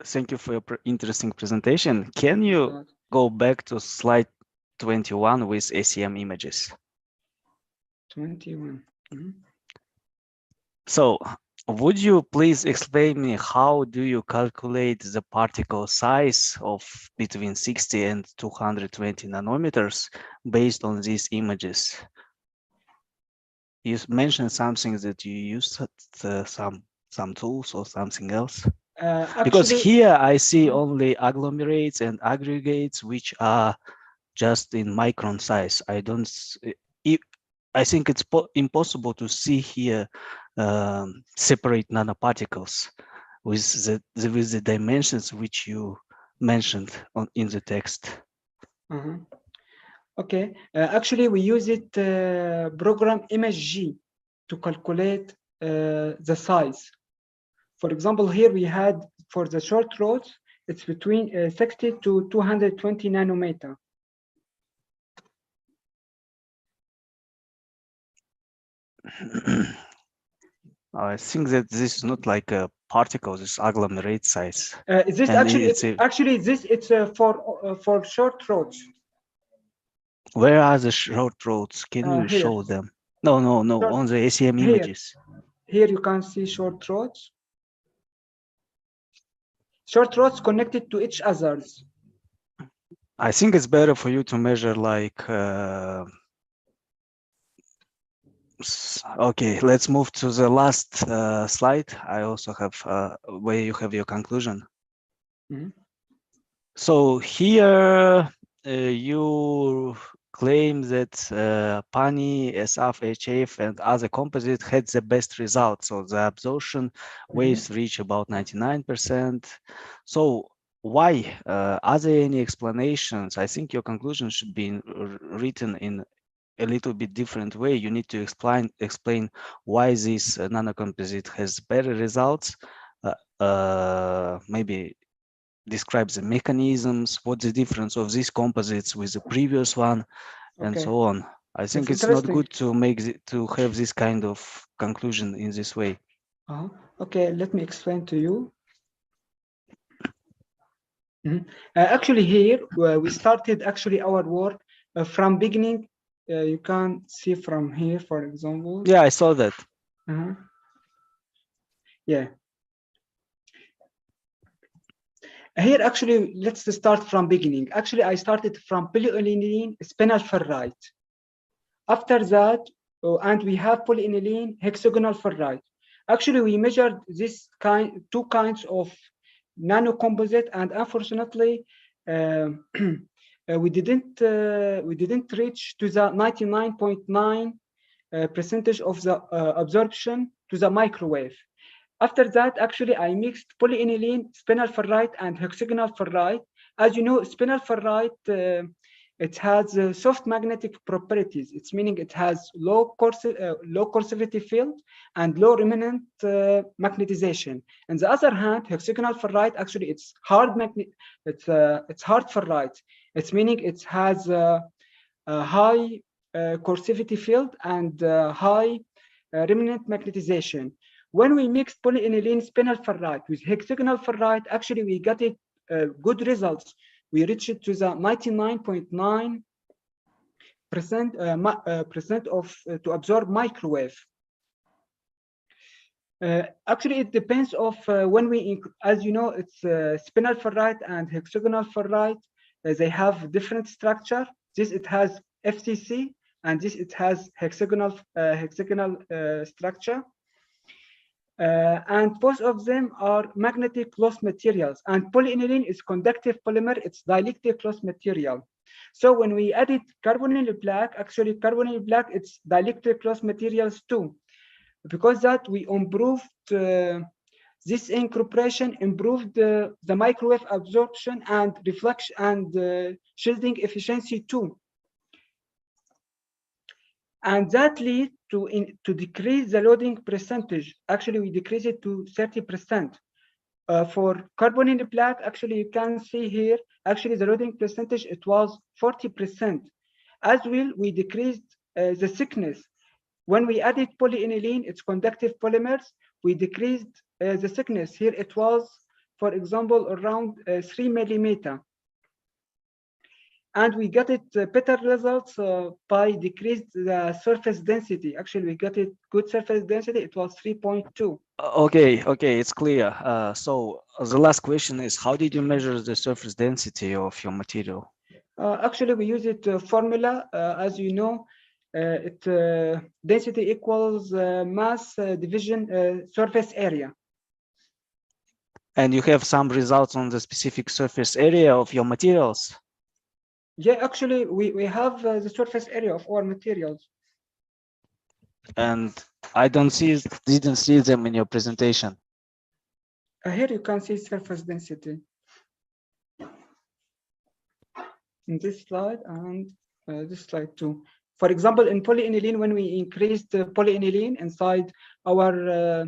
thank you for your interesting presentation. Can you go back to slide 21 with ACM images? 21. So, would you please explain me how do you calculate the particle size of between 60 and 220 nanometers based on these images? You mentioned something that you used some tools or something else. Because here I see only agglomerates and aggregates which are just in micron size. I think it's impossible to see here separate nanoparticles with the dimensions which you mentioned in the text. Okay, actually we use it program ImageG to calculate the size. For example, here we had for the short rods, it's between 60 to 220 nanometer. I think that this is not like a particle, this agglomerate size. This actually it's for short rods. Where are the short roads? Can you show them? No, on the ACM images. Here you can see short roads. Short roads connected to each others. I think it's better for you to measure like, okay, let's move to the last slide. I also have where you have your conclusion. So here you claim that PANI, SF, HF, and other composites had the best results. So the absorption waves reach about 99%. So why? Are there any explanations? I think your conclusion should be written in a little bit different way. You need to explain why this nanocomposite has better results. Maybe describe the mechanisms, what's the difference of these composites with the previous one, and so on. I think it's not good to to have this kind of conclusion in this way. Okay, let me explain to you. Actually, here we started actually our work from beginning. You can see from here, for example. Yeah, I saw that. Yeah. Here, actually, let's start from beginning. Actually, I started from polyaniline spinel ferrite. After that, and we have polyaniline hexagonal ferrite. Actually, we measured this two kinds of nanocomposite, and unfortunately, we didn't reach to the 99.9% of the absorption to the microwave. After that, actually, I mixed polyaniline, spinel ferrite, and hexagonal ferrite. As you know, spinel ferrite, it has soft magnetic properties. It's meaning it has low coercivity field and low remnant magnetization. On the other hand, hexagonal ferrite, actually, it's hard hard ferrite. It's meaning it has a high coercivity field and high remnant magnetization. When we mixed polyaniline spinel ferrite with hexagonal ferrite, actually we got it good results. We reached it to the 99.9% to absorb microwave. Actually, it depends of when we, as you know, it's spinel ferrite and hexagonal ferrite. They have different structure. This it has FCC, and this it has hexagonal structure. And both of them are magnetic loss materials, and polyaniline is conductive polymer, it's dielectric loss material. So when we added carbonyl black, actually carbonyl black, it's dielectric loss materials too. Because that we improved this incorporation, improved the microwave absorption and reflection and shielding efficiency too. And that leads to decrease the loading percentage. Actually, we decrease it to 30%. For carbonyl black, actually, you can see here, actually, the loading percentage, it was 40%. As well, we decreased the thickness. When we added polyaniline, it's conductive polymers, we decreased the thickness. Here, it was, for example, around 3 millimeter. And we got it better results by decreased the surface density. Actually, we got it good surface density. It was 3.2. Okay, it's clear. So the last question is, how did you measure the surface density of your material? Actually, we use it formula. As you know, density equals mass division surface area. And you have some results on the specific surface area of your materials? Yeah, actually, we have the surface area of our materials. And I didn't see them in your presentation. Here you can see surface density. In this slide and this slide too. For example, in polyaniline, when we increased polyaniline inside our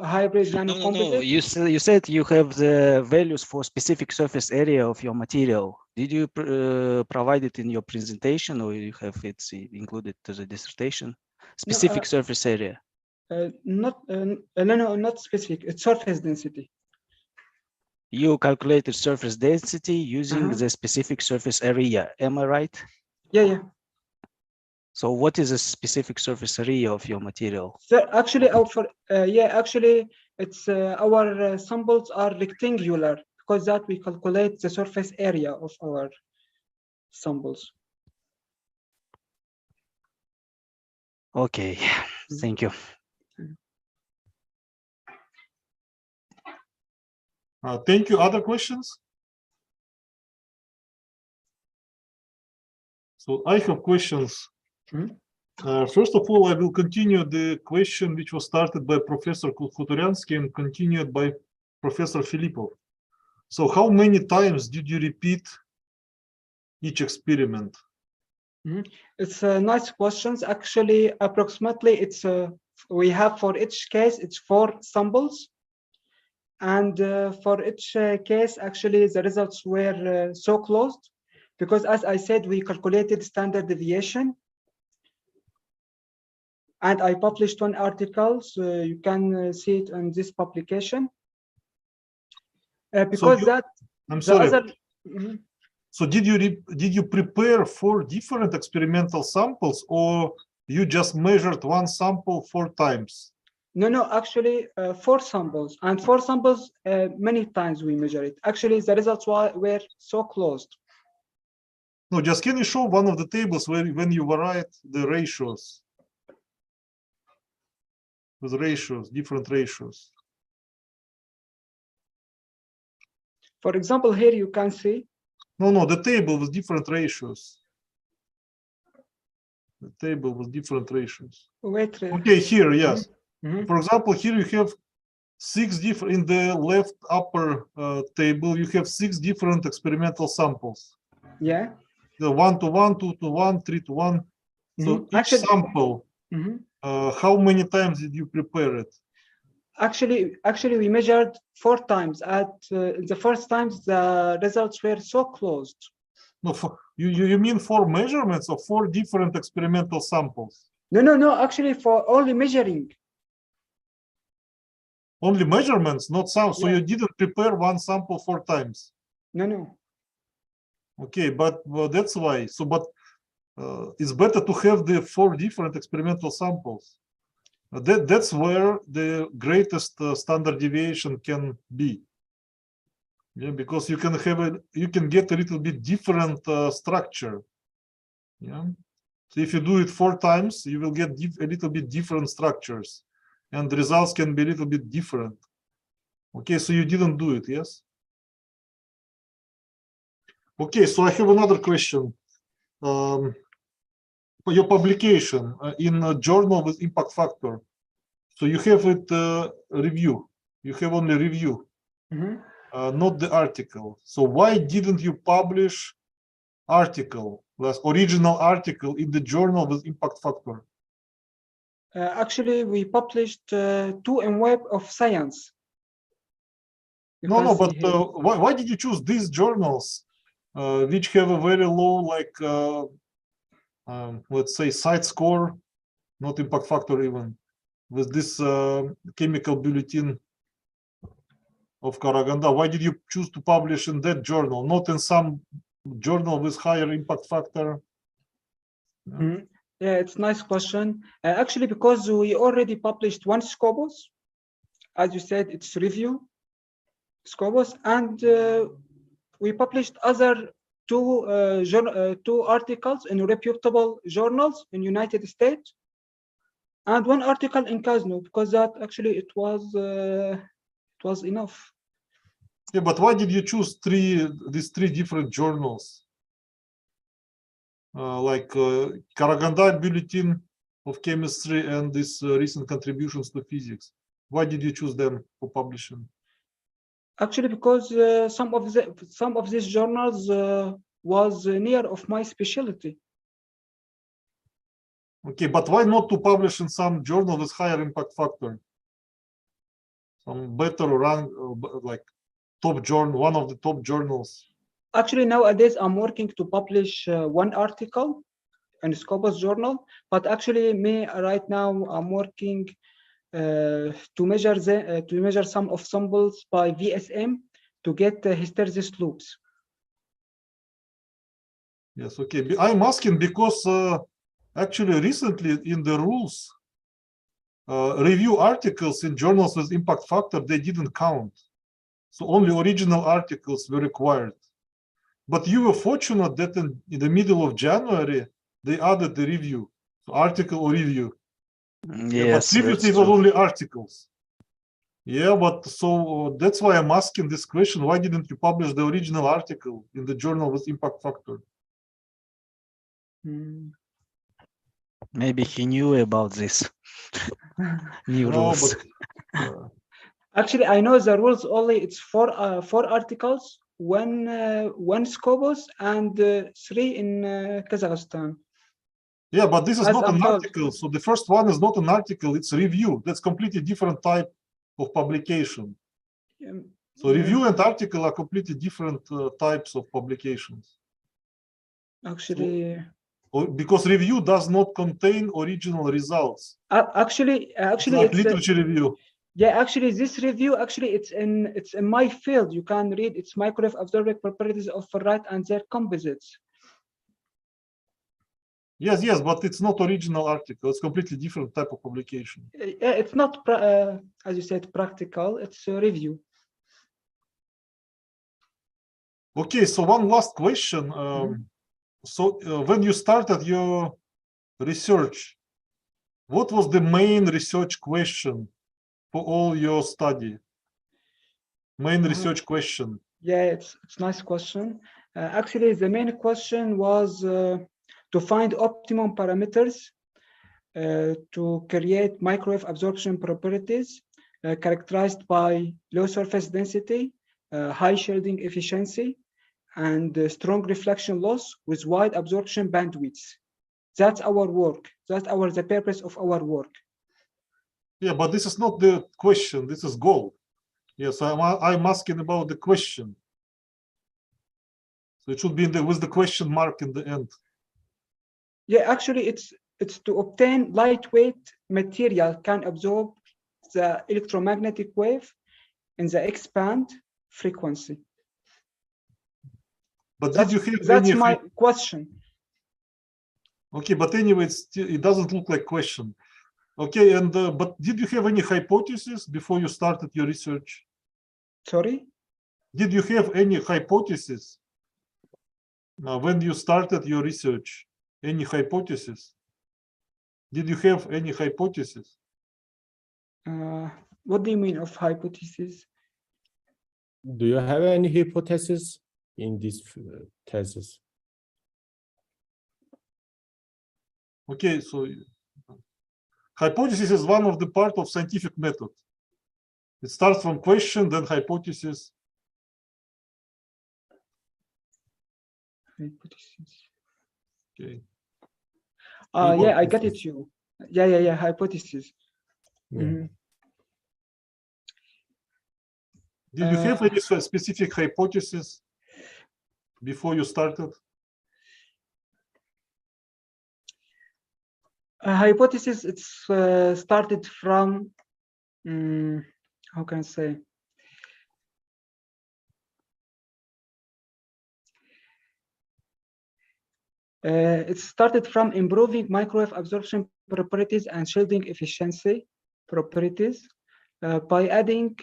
hybrid nanocomposite. No, you said you have the values for specific surface area of your material. Did you provide it in your presentation, or you have it included to the dissertation? Specific surface area. No, not specific. It's surface density. You calculated surface density using the specific surface area. Am I right? Yeah. So what is the specific surface area of your material? So actually, actually, it's our samples are rectangular, because that we calculate the surface area of our samples. Okay, thank you. Thank you. Other questions? So I have questions. First of all, I will continue the question which was started by Professor Khuturiansky and continued by Professor Filipov. So how many times did you repeat each experiment? It's a nice questions. Actually, approximately, it's we have for each case, it's 4 samples. And for each case, actually, the results were so closed because, as I said, we calculated standard deviation. And I published one article, so you can see it in this publication. Because I'm sorry. other, So did you prepare 4 different experimental samples, or you just measured one sample 4 times? No, actually 4 samples, and 4 samples many times we measure it. Actually, the results were so closed. No, just can you show one of the tables where when you write the ratios? With ratios, different ratios. For example, here you can see. No, the table with different ratios. The table with different ratios. Wait. Okay, here, yes. Mm-hmm. For example, here you have 6 different, in the left upper table, you have 6 different experimental samples. Yeah. The 1 to 1, 2 to 1, 3 to 1. So each sample, how many times did you prepare it? Actually, we measured 4 times. At the first times, the results were so closed. No, you mean 4 measurements or 4 different experimental samples? No. Actually, for only measuring. Only measurements, not some. So Yeah. you didn't prepare one sample 4 times. No. Okay, but that's why. So, but it's better to have the 4 different experimental samples. That's where the greatest standard deviation can be. Yeah, because you can have you can get a little bit different structure. Yeah. So if you do it 4 times, you will get a little bit different structures, and the results can be a little bit different. Okay, so you didn't do it, yes? Okay, so I have another question. For your publication in a journal with impact factor, so you have it review. You have only review, not the article. So why didn't you publish article, original article in the journal with impact factor? Actually, we published 2 in Web of Science. No, but why did you choose these journals, which have a very low, like, let's say, site score, not impact factor even, with this chemical bulletin of Karaganda? Why did you choose to publish in that journal, not in some journal with higher impact factor? Yeah, it's a nice question. Actually, because we already published 1 Scopus, as you said, it's review Scopus, and we published other 2 articles in reputable journals in United States, and 1 article in Kazno, because that actually it was enough. Yeah, but why did you choose these 3 different journals? Like Karaganda Bulletin of Chemistry and this recent contributions to physics. Why did you choose them for publishing? Actually, because some of these journals was near of my specialty. Okay, but why not to publish in some journal with higher impact factor? Some better rank, like top journal, one of the top journals. Actually, nowadays I'm working to publish 1 article in Scopus journal, but actually me right now I'm working to measure some of samples by VSM to get hysteresis loops. Yes, okay. I'm asking because actually recently in the rules, review articles in journals with impact factor, they didn't count. So only original articles were required. But you were fortunate that in the middle of January, they added the review, so article or review. Yes, yeah, but previously it was only articles. Yeah, but so that's why I'm asking this question. Why didn't you publish the original article in the journal with impact factor? Maybe he knew about this new rules. But, actually, I know the rules only. It's 4 articles, 1 Scopus, and 3 in Kazakhstan. Yeah, but this is As not I'm an told. article. So the first one is not an article, it's a review. That's completely different type of publication. So review and article are completely different types of publications. Actually, Because review does not contain original results. actually, It's like it's literature review. yeah. Actually, this review it's in my field. You can read its microwave absorbing properties of ferrite and their composites. Yes, yes, but it's not original article. It's completely different type of publication. It's not, as you said, practical. It's a review. Okay, so one last question. So when you started your research, what was the main research question for all your study? Main research question. Yeah, it's a nice question. Actually, the main question was to find optimum parameters to create microwave absorption properties characterized by low surface density, high shielding efficiency, and strong reflection loss with wide absorption bandwidths. That's our work. That's the purpose of our work. Yeah, but this is not the question. This is goal. Yes, I'm asking about the question. So it should be with the question mark in the end. Yeah, actually, it's to obtain lightweight material can absorb the electromagnetic wave in the X-band frequency. But did you have that's any? my question. Okay, but anyway, it doesn't look like question. Okay, and but did you have any hypothesis before you started your research? Sorry? Did you have any hypothesis when you started your research? Any hypothesis? Did you have any hypothesis? What do you mean of hypothesis? Do you have any hypothesis in this thesis? Okay, so hypothesis is one of the part of scientific method. It starts from question, then hypothesis. Hypothesis. Okay. Yeah, I got it. You. Yeah. Hypothesis. Yeah. Mm-hmm. Did you have any specific hypothesis before you started? Hypothesis. It's started from. How can I say? It started from improving microwave absorption properties and shielding efficiency properties by adding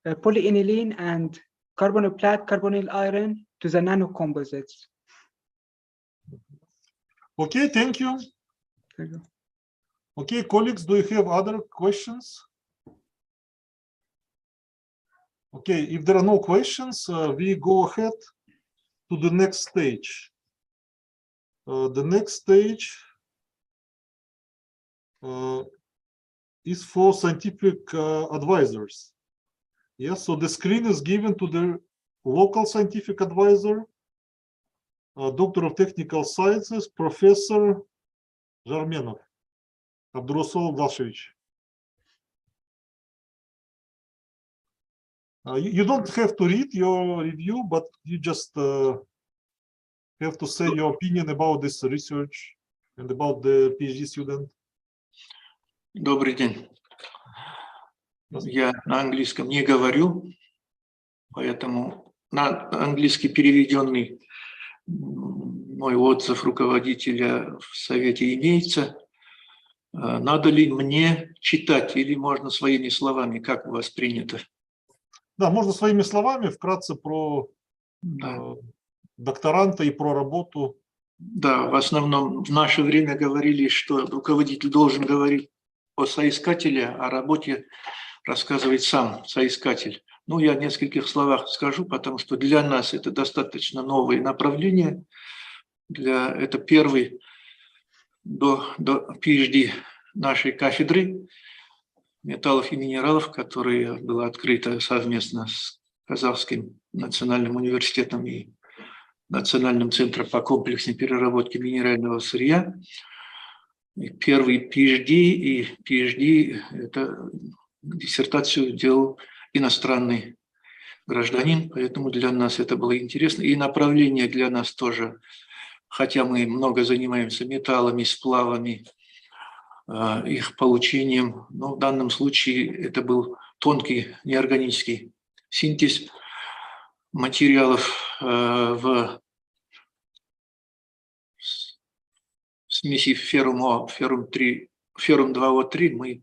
polyaniline and carbonyl black carbonyl iron to the nanocomposites. Okay, thank you. Thank you. Okay, colleagues, do you have other questions? Okay, if there are no questions, we go ahead to the next stage. The next stage is for scientific advisors. Yes, so the screen is given to the local scientific advisor, Doctor of Technical Sciences, Professor Jarmenov, Abdurrasul Dalshevich. You don't have to read your review, but you just have to say your opinion about this research and about the PhD student. Добрый день. Я на английском не говорю, поэтому на английский переведенный мой отзыв руководителя в совете имеется. Надо ли мне читать или можно своими словами, как у вас принято? Да, можно своими словами, вкратце про докторанта и про работу. Да, в основном в наше время говорили, что руководитель должен говорить о соискателе, о работе рассказывать сам соискатель. Ну, я в нескольких словах скажу, потому что для нас это достаточно новое направление. Это первый до PhD нашей кафедры металлов и минералов, которая была открыта совместно с Казахским национальным университетом и Национальным центром по комплексной переработке минерального сырья. И первый PhD это диссертацию делал иностранный гражданин, поэтому для нас это было интересно. И направление для нас тоже, хотя мы много занимаемся металлами, сплавами, их получением, но в данном случае это был тонкий неорганический синтез материалов в смеси феррум 2О3 мы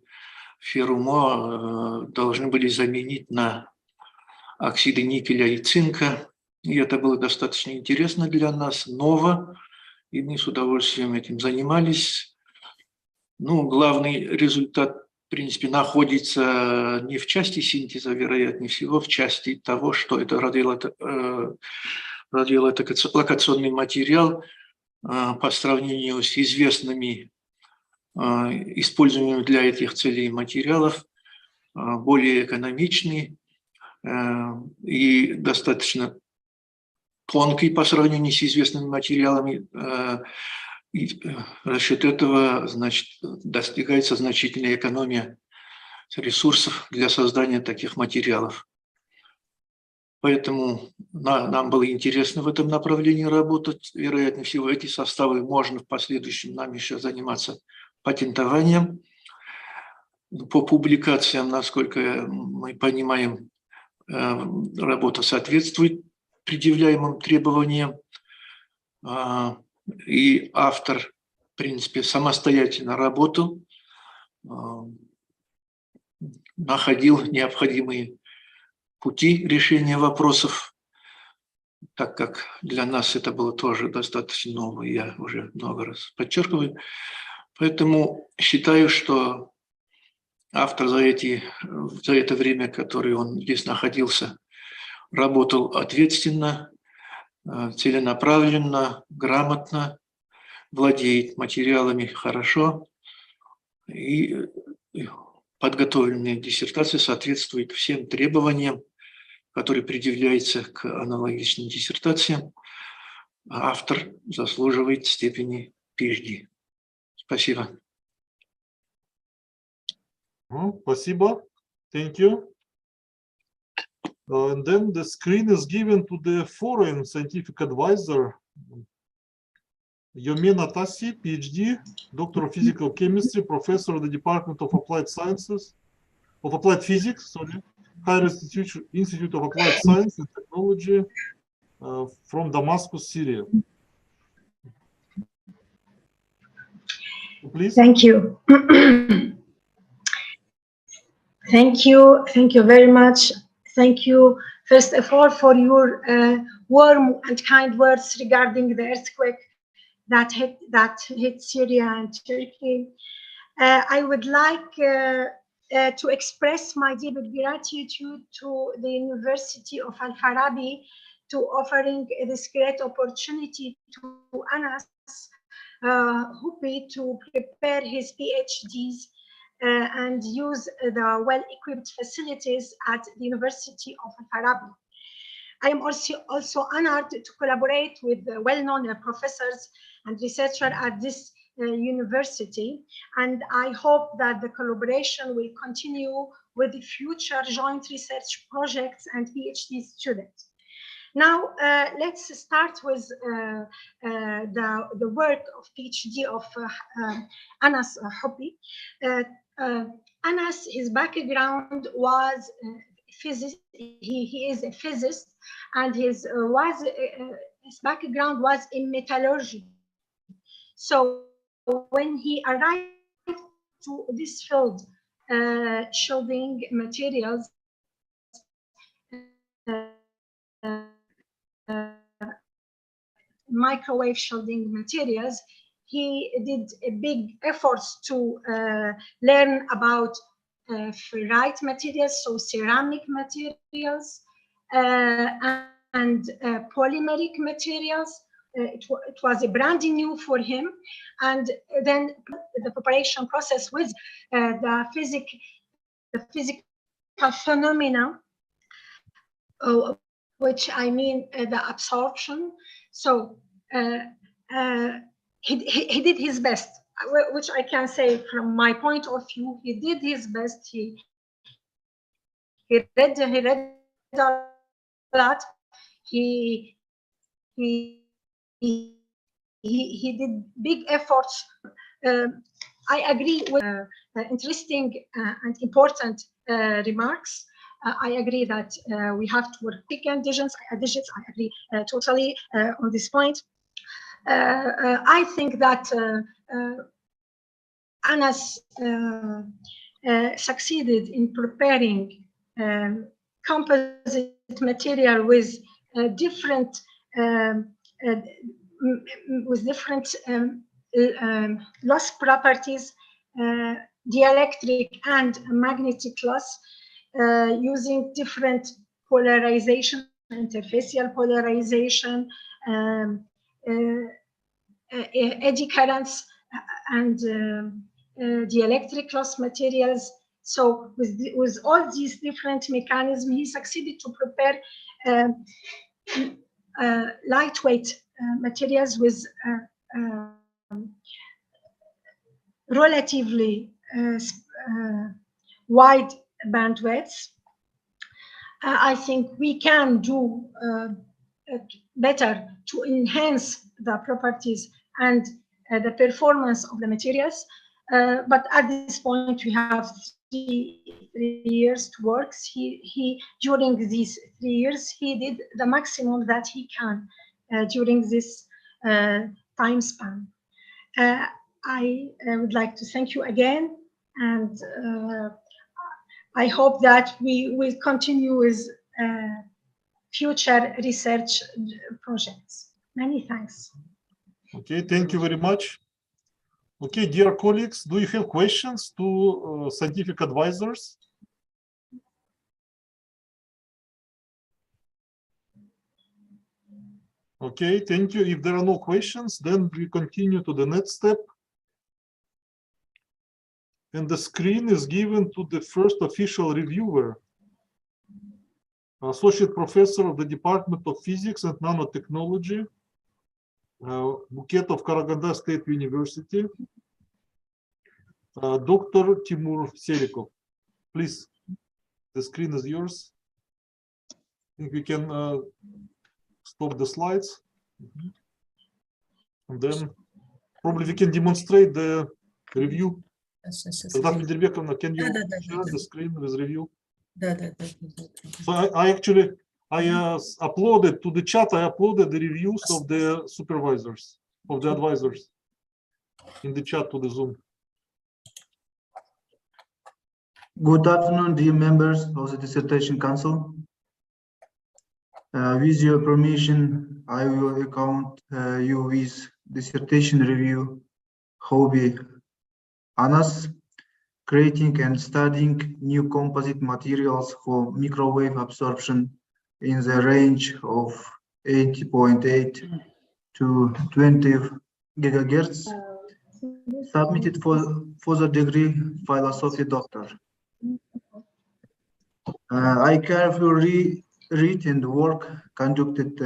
феррумо должны были заменить на оксиды никеля и цинка. И это было достаточно интересно для нас, ново, и мы с удовольствием этим занимались. Ну, главный результат, в принципе, находится не в части синтеза, вероятнее всего, в части того, что это радиолокационный материал по сравнению с известными используемыми для этих целей материалов, более экономичный и достаточно тонкий по сравнению с известными материалами. И за счет этого, значит, достигается значительная экономия ресурсов для создания таких материалов. Поэтому нам было интересно в этом направлении работать. Вероятнее всего, эти составы можно в последующем нам еще заниматься патентованием. По публикациям, насколько мы понимаем, работа соответствует предъявляемым требованиям. И автор, в принципе, самостоятельно работал, находил необходимые пути решения вопросов, так как для нас это было тоже достаточно ново, я уже много раз подчеркиваю. Поэтому считаю, что автор за это время, которое он здесь находился, работал ответственно, целенаправленно, грамотно, владеет материалами хорошо, и подготовленная диссертация соответствует всем требованиям, которые предъявляются к аналогичным диссертациям. Автор заслуживает степени PhD. Спасибо. Спасибо. Thank you. And then the screen is given to the foreign scientific advisor, Yomena Tassi, PhD, Doctor of Physical Chemistry, Professor of the Department of Applied Physics, Higher Institute of Applied Science and Technology from Damascus, Syria. Please. Thank you. Thank you very much. Thank you, first of all, for your warm and kind words regarding the earthquake that hit Syria and Turkey. I would like to express my deep gratitude to the University of Al-Farabi to offering this great opportunity to Anas Houbi to prepare his PhDs and use the well-equipped facilities at the University of Al-Farabi. I am also honored to collaborate with well-known professors and researchers at this university, and I hope that the collaboration will continue with the future joint research projects and PhD students. Now, let's start with the work of PhD of Anas Houbi. Anas, his background was physics. He is a physicist, and his background was in metallurgy. So when he arrived to this field, shielding materials, microwave shielding materials, he did a big efforts to learn about ferrite materials, so ceramic materials, and polymeric materials. It was a brand new for him, and then the preparation process with the physical phenomena, which I mean the absorption. So he did his best, which I can say from my point of view. He did his best. He read a lot. He did big efforts. I agree with interesting and important remarks. I agree that we have to work with digits. I agree totally on this point. I think that Anas succeeded in preparing composite material with different loss properties, dielectric and magnetic loss, using different polarization, interfacial polarization, eddy currents, and dielectric loss materials. So with all these different mechanisms, he succeeded to prepare lightweight materials with relatively wide bandwidths. I think we can do better to enhance the properties and the performance of the materials. But at this point, we have three years to work. During these 3 years, he did the maximum that he can during this time span. I would like to thank you again, and I hope that we will continue with future research projects. Many thanks. Okay, thank you very much. Okay, dear colleagues, do you have questions to scientific advisors? Okay, thank you. If there are no questions, then we continue to the next step. And the screen is given to the first official reviewer, Associate Professor of the Department of Physics and Nanotechnology, Buket of Karaganda State University, Dr. Timur Serikov. Please, the screen is yours. I think we can stop the slides. And then probably we can demonstrate the review. Dr. Dirbekovna, can you share the screen with review? So I actually uploaded to the chat, I uploaded the reviews of the supervisors, of the advisors in the chat to the Zoom. Good afternoon, dear members of the Dissertation Council. With your permission, I will account you with dissertation review, Houbi Anas, creating and studying new composite materials for microwave absorption in the range of 8.8 to 20 gigahertz, submitted for the degree philosophy doctor. I carefully read and work conducted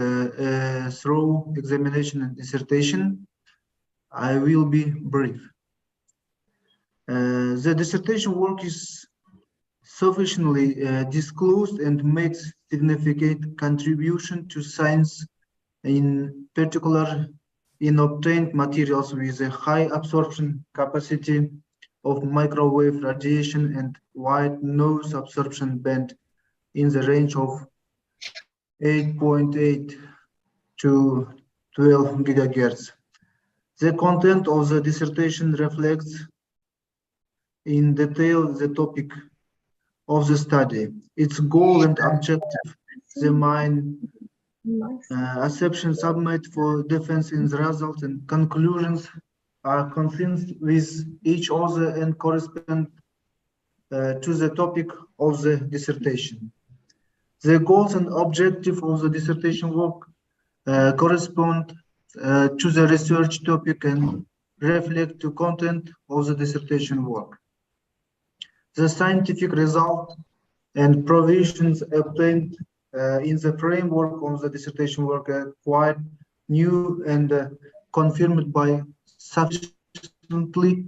through examination and dissertation. I will be brief. The dissertation work is sufficiently disclosed and makes significant contribution to science, in particular in obtained materials with a high absorption capacity of microwave radiation and wide noise absorption band in the range of 8.8 to 12 gigahertz. The content of the dissertation reflects in detail the topic of the study, its goal and objective, the main assumptions submitted for defense in the results and conclusions are consistent with each other and correspond to the topic of the dissertation. The goals and objective of the dissertation work correspond to the research topic and reflect the content of the dissertation work. The scientific result and provisions obtained in the framework of the dissertation work are quite new and confirmed by sufficiently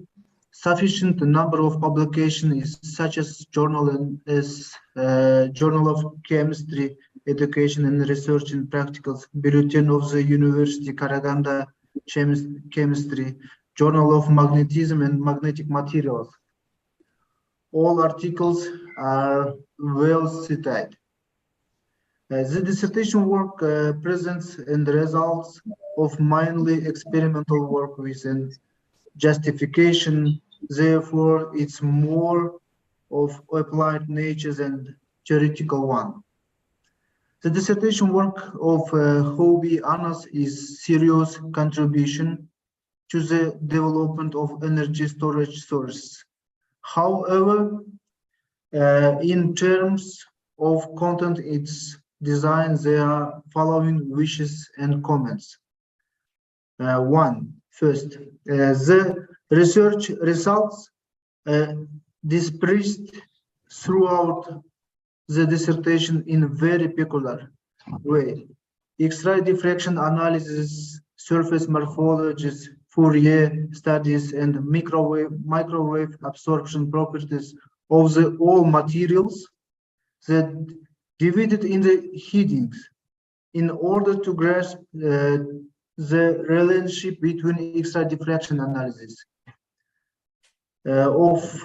sufficient number of publications such as Journal of Chemistry, Education and Research in Practicals, Bulletin of the University Karaganda Chemistry, Journal of Magnetism and Magnetic Materials. All articles are well cited. The dissertation work presents and results of mainly experimental work within justification. Therefore, it's more of applied nature than theoretical one. The dissertation work of Houbi Anas is serious contribution to the development of energy storage sources. However, in terms of content, its design, there are following wishes and comments. First, the research results dispersed throughout the dissertation in a very peculiar way. X-ray diffraction analysis, surface morphologies, Fourier studies, and microwave absorption properties of the all materials that divided in the headings in order to grasp the relationship between X-ray diffraction analysis of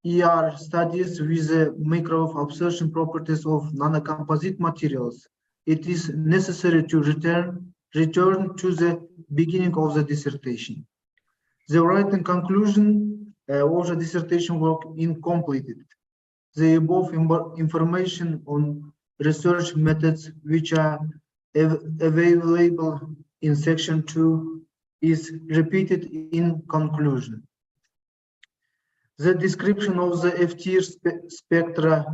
ER studies with the microwave absorption properties of nanocomposite materials. It is necessary to return to the beginning of the dissertation. The writing conclusion of the dissertation work incompleted. The above information on research methods which are available in section 2 is repeated in conclusion. The description of the FT spectra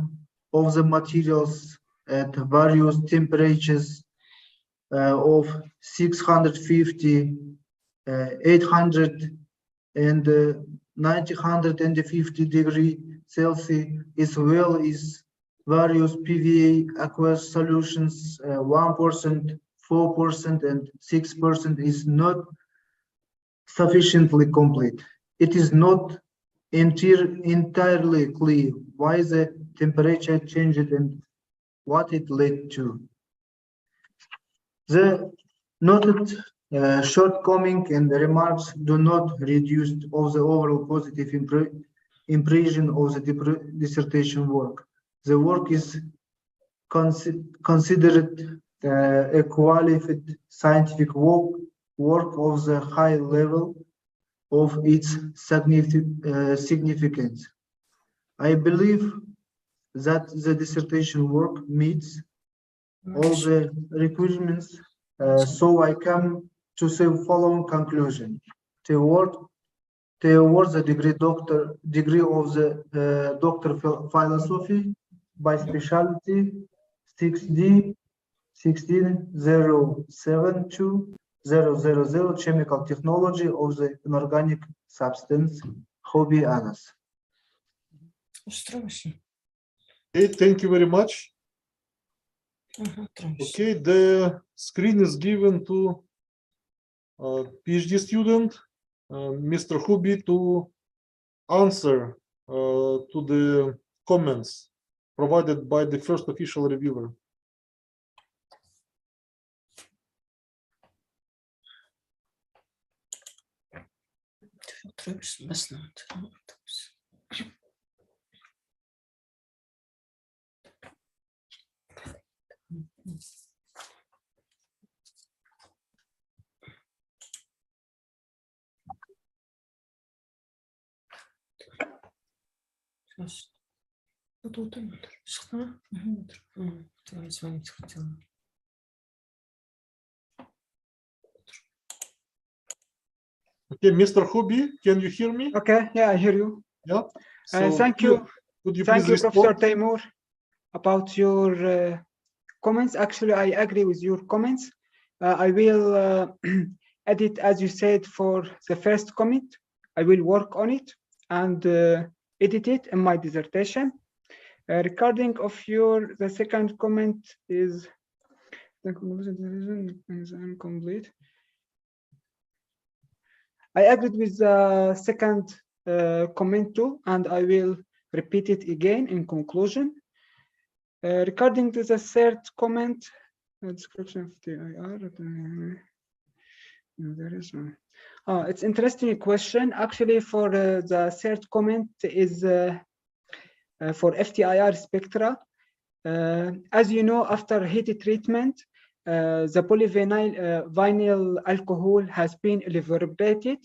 of the materials at various temperatures of 650, 800, and 950 degrees Celsius, as well as various PVA aqueous solutions, 1%, 4%, and 6% is not sufficiently complete. It is not entirely clear why the temperature changed and what it led to. The noted shortcoming and the remarks do not reduce of the overall positive impression of the dissertation work. The work is considered a qualified scientific work of the high level of its significance. I believe that the dissertation work meets all the requirements, so I come to the following conclusion. Towards the degree of the Doctor of Philosophy by specialty 6D 16072 Chemical Technology of the Inorganic Substance, Houbi Anas. Okay, thank you very much. Okay, the screen is given to PhD student, Mr. Houbi, to answer to the comments provided by the first official reviewer. Okay, Mr. Houbi, can you hear me? Okay, yeah, I hear you. Yeah. So thank you. Thank you, Professor Taimur, about your comments. Actually, I agree with your comments. I will edit, as you said, for the first comment. I will work on it and edit it in my dissertation. Regarding of the second comment is incomplete. I agreed with the second comment too, and I will repeat it again in conclusion. Regarding to the third comment, description of the IR. There is one. It's interesting question. Actually, for the third comment is for FTIR spectra. As you know, after heat treatment, the polyvinyl alcohol has been evaporated.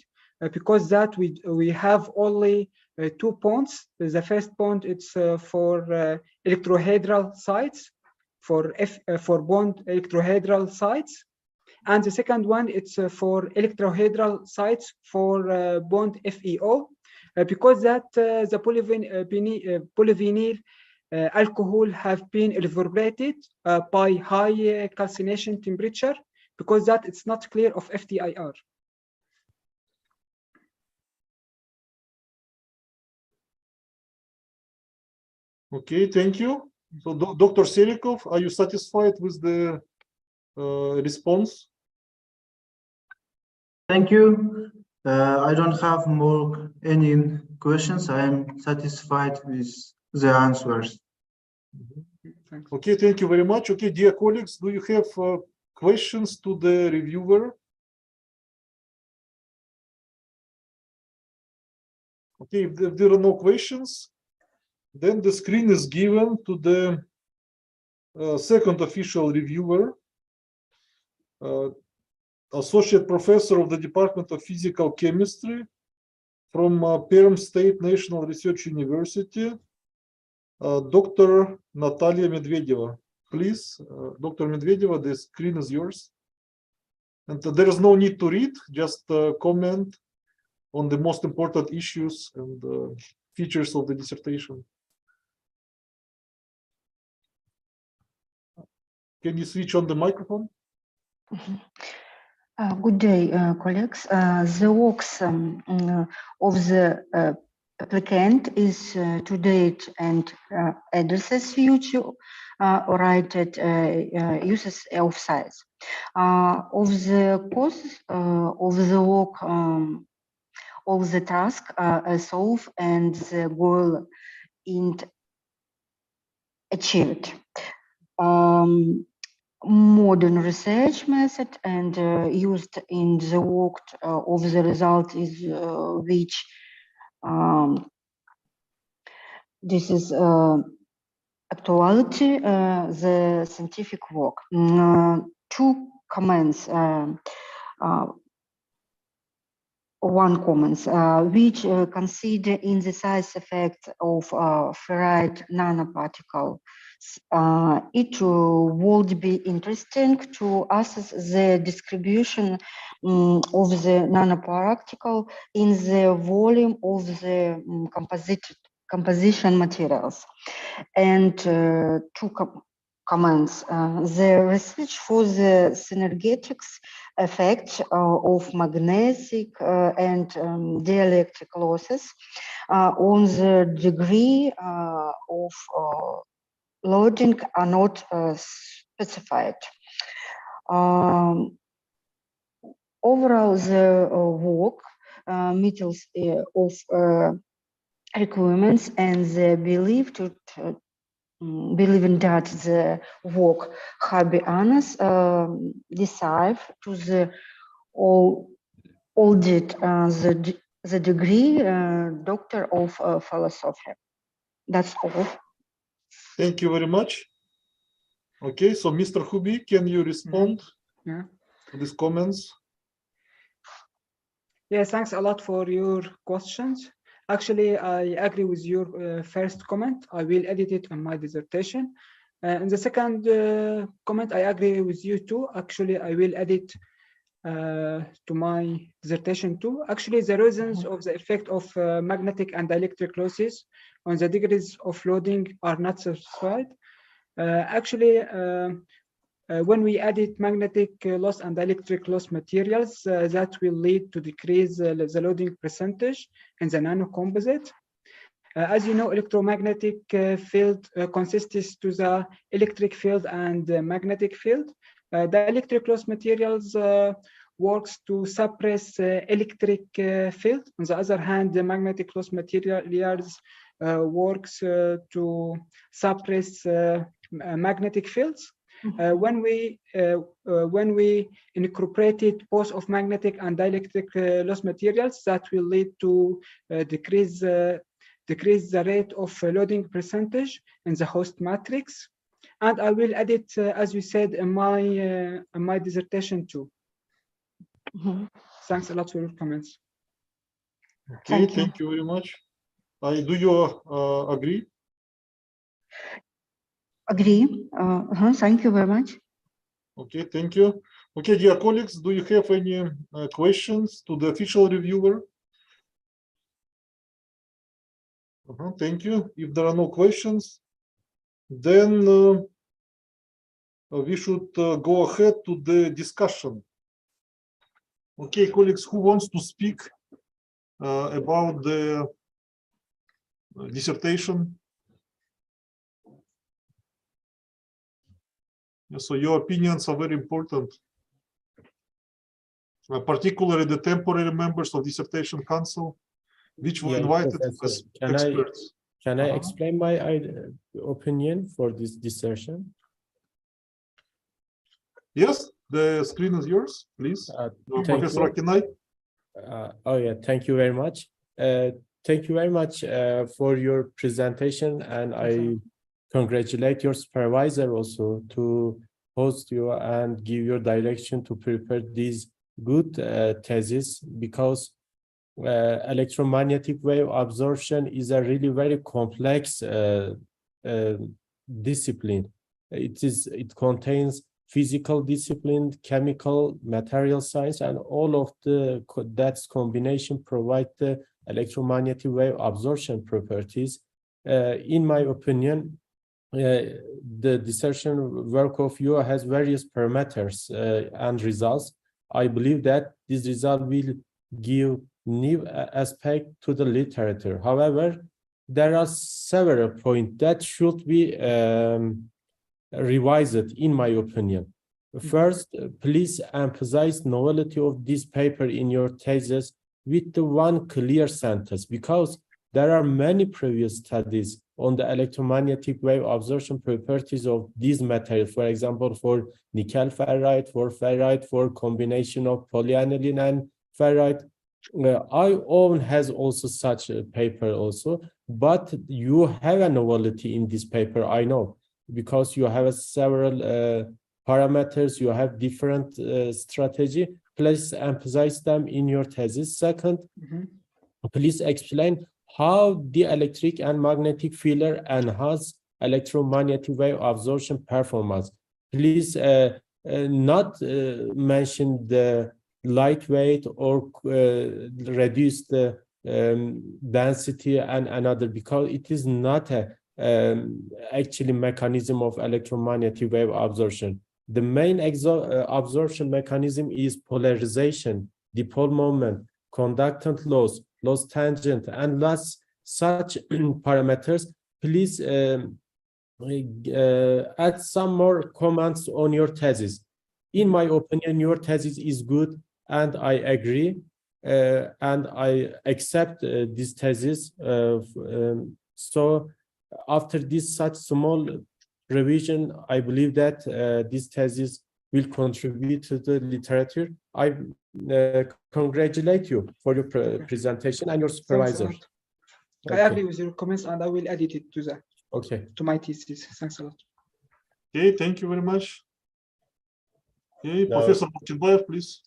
Because that we have only 2 bonds. The first bond it's for electrohedral sites, for bond electrohedral sites, and the second one it's for electrohedral sites for bond FeO. Because that the polyvinyl alcohol have been evaporated by high calcination temperature. Because that it's not clear of FTIR. Okay, thank you. So, Dr. Serikov, are you satisfied with the response? Thank you. I don't have any questions. I am satisfied with the answers. Okay, thank you very much. Okay, dear colleagues, do you have questions to the reviewer? Okay, if there are no questions, then the screen is given to the second official reviewer, Associate Professor of the Department of Physical Chemistry from Perm State National Research University, Dr. Natalia Medvedeva. Please, Dr. Medvedeva, the screen is yours. And there is no need to read, just comment on the most important issues and features of the dissertation. Can you switch on the microphone? Good day, colleagues. The works of the applicant is to date and addresses future oriented uses of science. Of the course of the work of the task solved and the goal achieved. Modern research method and used in the work of the result is which this is actuality the scientific work. Two comments. One comments which consider in the size effect of ferrite nanoparticle. It would be interesting to assess the distribution of the nanoparticle in the volume of the composition materials. And two comments. The research for the synergetics effect of magnetic and dielectric losses on the degree of loading are not specified. Overall, the work meets of requirements and the believing that the work Houbi Anas decide to the audit the degree Doctor of Philosophy. That's all. Thank you very much. Okay, so Mr. Houbi, can you respond to these comments? Yes, thanks a lot for your questions. Actually, I agree with your first comment. I will edit it on my dissertation. And the second comment, I agree with you too. Actually, I will edit to my dissertation too. Actually, the reasons of the effect of magnetic and dielectric losses on the degrees of loading are not specified. When we edit magnetic loss and dielectric loss materials, that will lead to decrease the loading percentage in the nanocomposite. As you know, electromagnetic field consists to the electric field and magnetic field. Dielectric loss materials works to suppress electric field. On the other hand, the magnetic loss materials works to suppress magnetic fields. When we incorporated both of magnetic and dielectric loss materials, that will lead to decrease the rate of loading percentage in the host matrix. And I will add it, as you said, in my dissertation too. Thanks a lot for your comments. Okay, thank you very much. Do you agree? Agree. Thank you very much. Okay, thank you. Okay, dear colleagues, do you have any questions to the official reviewer? Thank you. If there are no questions, then we should go ahead to the discussion. Okay, colleagues, who wants to speak about the dissertation? So your opinions are very important, particularly the temporary members of dissertation council, which were invited as experts. Can I explain my opinion for this dissertation? Yes, the screen is yours, please. Professor Akinai. Oh yeah, thank you very much. Thank you very much for your presentation, and I congratulate your supervisor also to host you and give your direction to prepare these good thesis, because electromagnetic wave absorption is a really very complex discipline. It contains physical discipline, chemical, material science, and all of that combination provide the electromagnetic wave absorption properties. In my opinion, the dissertation work of you has various parameters and results. I believe that this result will give new aspect to the literature. However, there are several points that should be revised, in my opinion. First, please emphasize novelty of this paper in your thesis with the one clear sentence, because there are many previous studies on the electromagnetic wave absorption properties of these materials. For example, for nickel ferrite, for combination of polyaniline and ferrite. I own has also such a paper also, but you have a novelty in this paper, I know, because you have several parameters, you have different strategy. Please emphasize them in your thesis. Second, please explain how the electric and magnetic field enhance electromagnetic wave absorption performance. Please not mention the lightweight or reduce the density and another, because it is not a actually mechanism of electromagnetic wave absorption. The main absorption mechanism is polarization, dipole moment, conductant loss, loss tangent, and last such parameters. Please add some more comments on your thesis. In my opinion, your thesis is good, and I agree, and I accept this thesis. So after this such small revision, I believe that this thesis will contribute to the literature. I congratulate you for your presentation and your supervisor. I agree with your comments, and I will edit it to my thesis. Thanks a lot. Okay, thank you very much. Okay, Professor Martinbayev, please.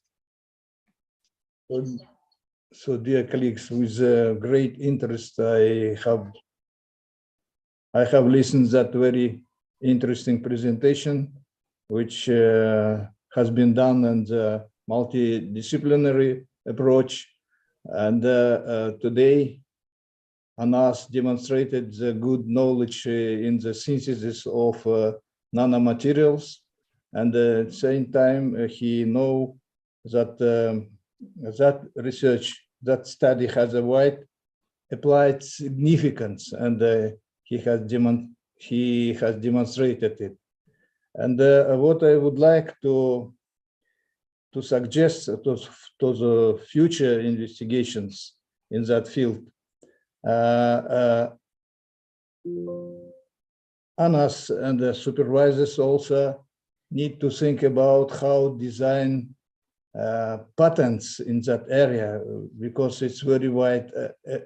So, dear colleagues, with great interest, I have listened that very interesting presentation, which has been done on the multidisciplinary approach. And today, Anas demonstrated the good knowledge in the synthesis of nanomaterials. And at the same time, he knows that that research, that study has a wide applied significance, and he has demonstrated it. And what I would like to to suggest to the future investigations in that field. Anas and the supervisors also need to think about how design patents in that area, because it's very wide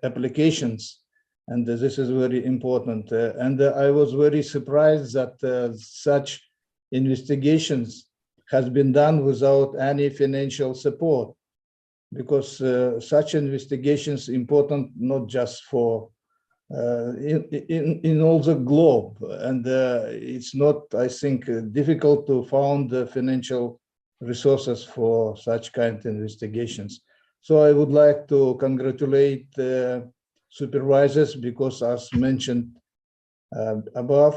applications, and this is very important. And I was very surprised that such investigations has been done without any financial support, because such investigations important not just for in all the globe, and it's not, I think, difficult to find the financial resources for such kind of investigations. So I would like to congratulate supervisors, because as mentioned above,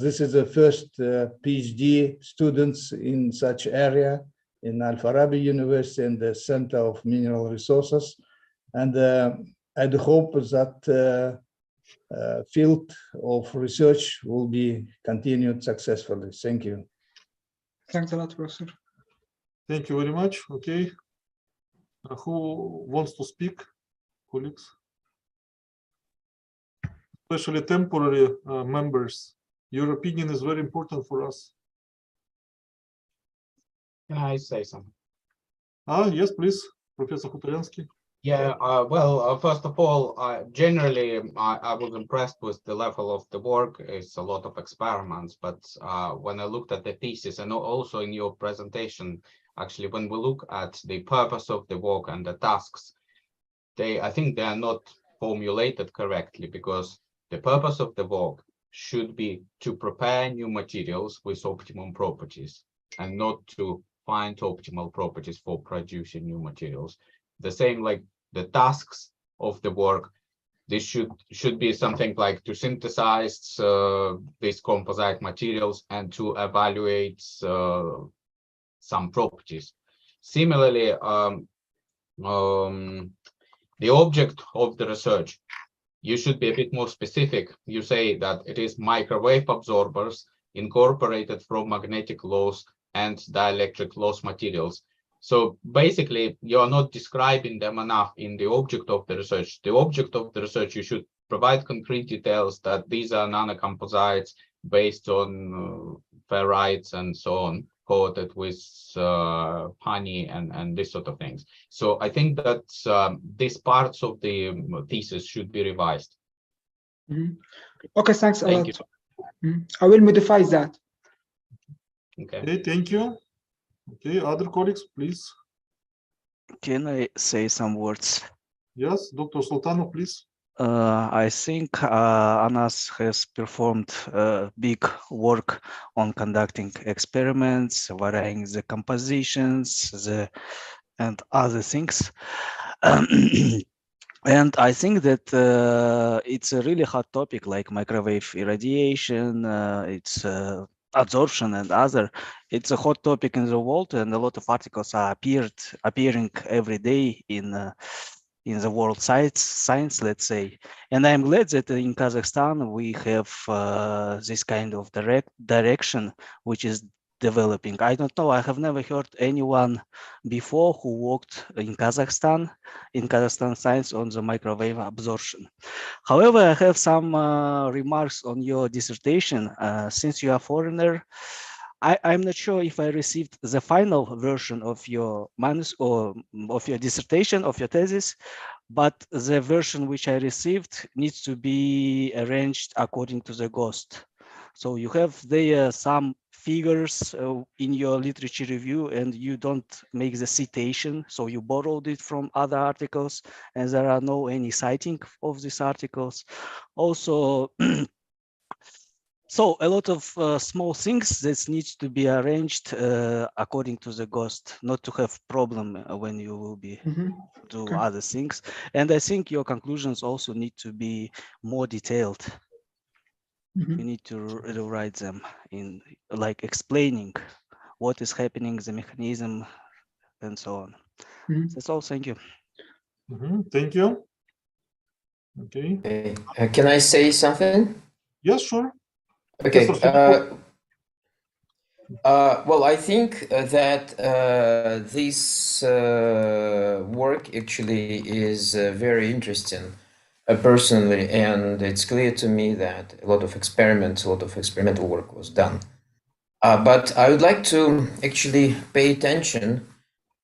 this is the first PhD students in such area in Al-Farabi University and the Center of Mineral Resources. And I'd hope that field of research will be continued successfully. Thank you. Thanks a lot, Professor. Thank you very much. Okay. Who wants to speak, colleagues? Especially temporary members. Your opinion is very important for us. Can I say something? Yes, please, Professor Khutalyansky. Yeah, first of all, generally, I was impressed with the level of the work. It's a lot of experiments, but when I looked at the thesis and also in your presentation, actually, when we look at the purpose of the work and the tasks, I think they are not formulated correctly, because the purpose of the work should be to prepare new materials with optimum properties and not to find optimal properties for producing new materials. The same like the tasks of the work, this should be something like to synthesize these composite materials and to evaluate some properties. Similarly, the object of the research, you should be a bit more specific. You say that it is microwave absorbers incorporated from magnetic loss and dielectric loss materials. So basically, you're not describing them enough in the object of the research. The object of the research, you should provide concrete details that these are nanocomposites based on ferrites and so on, coated with honey and this sort of things. So I think that these parts of the thesis should be revised. Mm-hmm. Okay, thanks a lot. Thank you. Mm-hmm. I will modify that. Okay, thank you. Okay, other colleagues, please. Can I say some words? Yes, Dr. Sultanov, please. I think Anas has performed big work on conducting experiments, varying the compositions, and other things. And I think that it's a really hot topic, like microwave irradiation, it's absorption and other. It's a hot topic in the world, and a lot of articles are appearing every day in the world science, let's say. And I'm glad that in Kazakhstan we have this kind of direction which is developing. I don't know, I have never heard anyone before who worked in Kazakhstan science on the microwave absorption. However, I have some remarks on your dissertation. Since you are foreigner, I'm not sure if I received the final version of your manuscript or of your dissertation, of your thesis, but the version which I received needs to be arranged according to the GOST. So you have there some figures in your literature review, and you don't make the citation, so you borrowed it from other articles, and there are no any citing of these articles. Also, so a lot of small things that needs to be arranged according to the GOST, not to have problem when you will be do other things. And I think your conclusions also need to be more detailed. You need to write them in, like, explaining what is happening, the mechanism, and so on. That's all. Thank you. Thank you. Okay. Can I say something? Yes, sure. Okay. Well, I think that this work actually is very interesting personally, and it's clear to me that a lot of experimental work was done. But I would like to actually pay attention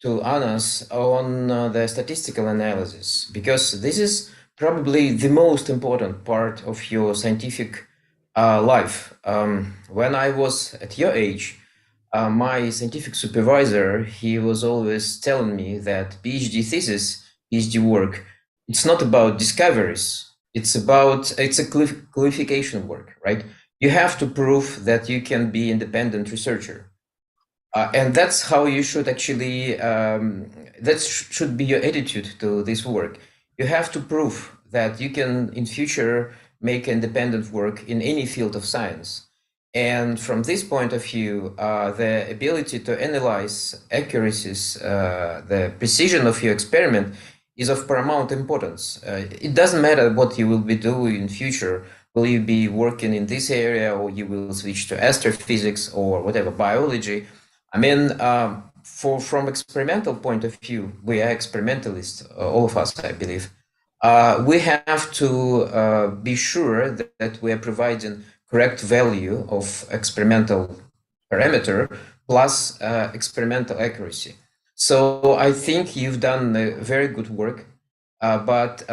to Anas on the statistical analysis, because this is probably the most important part of your scientific life. When I was at your age, my scientific supervisor, he was always telling me that PhD thesis, PhD work, it's not about discoveries. It's a qualification work, right? You have to prove that you can be independent researcher. And that's how you should actually, that should be your attitude to this work. You have to prove that you can in future make independent work in any field of science. And from this point of view, the ability to analyze accuracies, the precision of your experiment is of paramount importance. It doesn't matter what you will be doing in future. Will you be working in this area, or you will switch to astrophysics or whatever, biology? I mean, from experimental point of view, we are experimentalists, all of us, I believe. We have to be sure that we are providing correct value of experimental parameter plus experimental accuracy. So I think you've done very good work, but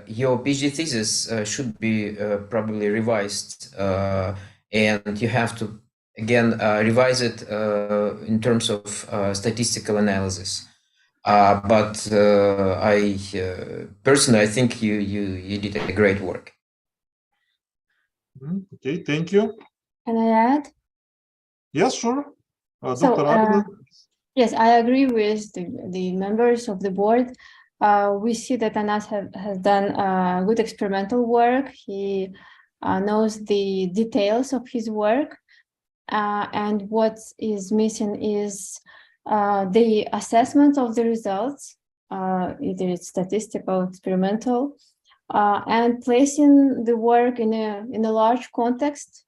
your PhD thesis should be probably revised, and you have to again revise it in terms of statistical analysis. But I personally, I think you did a great work. Okay, thank you. Can I add? Yes, sure. So, Dr. Abner? yes, I agree with the members of the board. We see that Anas has done good experimental work. He knows the details of his work. And what is missing is the assessment of the results, either it's statistical, experimental, and placing the work in a large context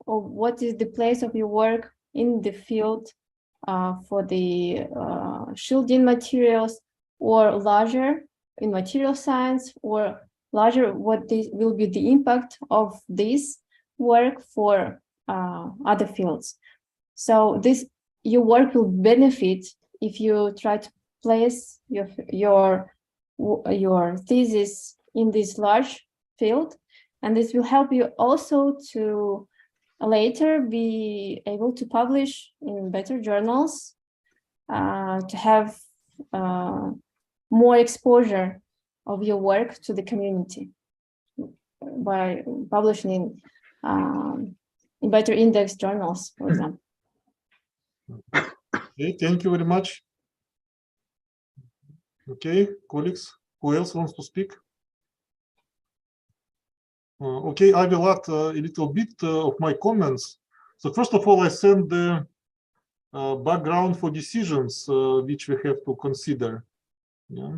of what is the place of your work in the field for the shielding materials, or larger in material science, or larger what will be the impact of this work for other fields. So your work will benefit if you try to place your thesis in this large field, and this will help you also to later be able to publish in better journals, to have more exposure of your work to the community by publishing in better index journals, for example. Okay, thank you very much. Okay, colleagues, who else wants to speak? Okay, I will add a little bit of my comments. So first of all, I send the background for decisions which we have to consider, yeah,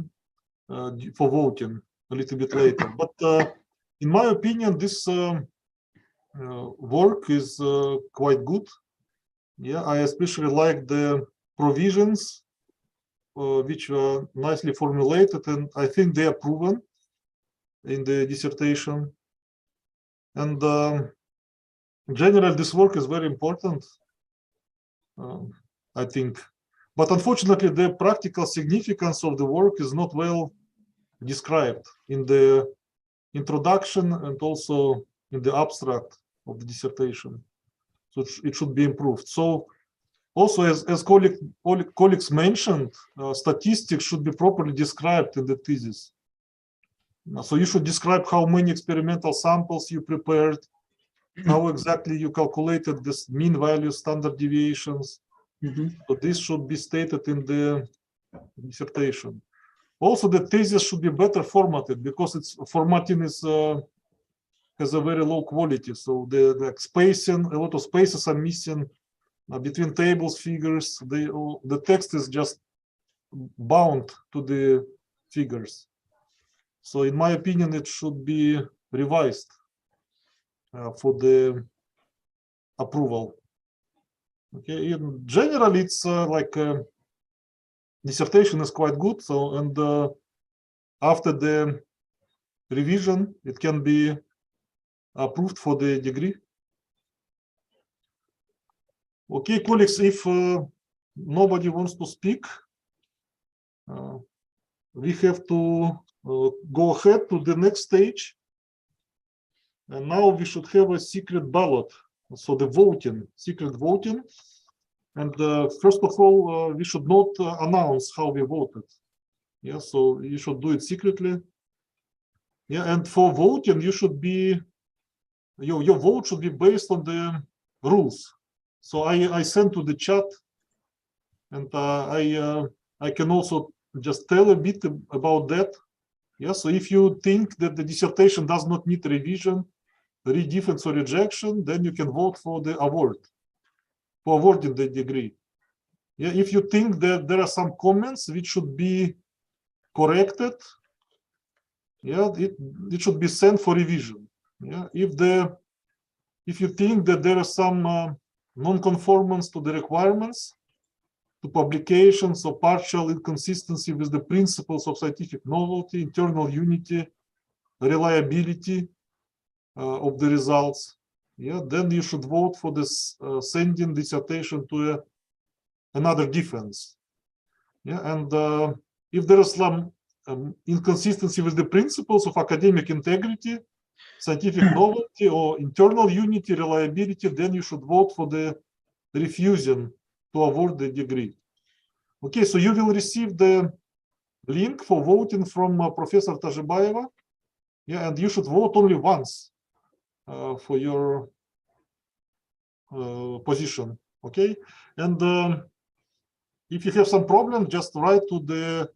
for voting a little bit later. But in my opinion, this work is quite good. Yeah, I especially like the provisions which were nicely formulated, and I think they are proven in the dissertation. And in general, this work is very important, I think. But unfortunately, the practical significance of the work is not well described in the introduction and also in the abstract of the dissertation. So it should be improved. So also, as colleagues mentioned, statistics should be properly described in the thesis. So you should describe how many experimental samples you prepared, how exactly you calculated this mean value, standard deviations. So this should be stated in the dissertation. Also, the thesis should be better formatted, because its formatting is has a very low quality. So the spacing, a lot of spaces are missing between tables, figures. The text is just bound to the figures. So in my opinion, it should be revised for the approval. Okay, in general, it's like dissertation is quite good. So, and after the revision, it can be approved for the degree. Okay, colleagues, if nobody wants to speak, we have to go ahead to the next stage. And now we should have a secret ballot. So the voting, secret voting. And first of all, we should not announce how we voted. Yeah, so you should do it secretly. Yeah, and for voting, you should be, your vote should be based on the rules. So I sent to the chat, and I can also just tell a bit about that. Yeah, so if you think that the dissertation does not need revision, redefense or rejection, then you can vote for the award, for awarding the degree. Yeah, if you think that there are some comments which should be corrected, yeah, it should be sent for revision. Yeah, if you think that there are some non-conformance to the requirements, to publications or partial inconsistency with the principles of scientific novelty, internal unity, reliability of the results, yeah, then you should vote for this sending dissertation to another defense. Yeah, and if there is some inconsistency with the principles of academic integrity, scientific novelty, or internal unity, reliability, then you should vote for the refusing to award the degree. Okay, so you will receive the link for voting from Professor Tazhibayeva. Yeah, and you should vote only once for your position. Okay, and if you have some problem, just write to the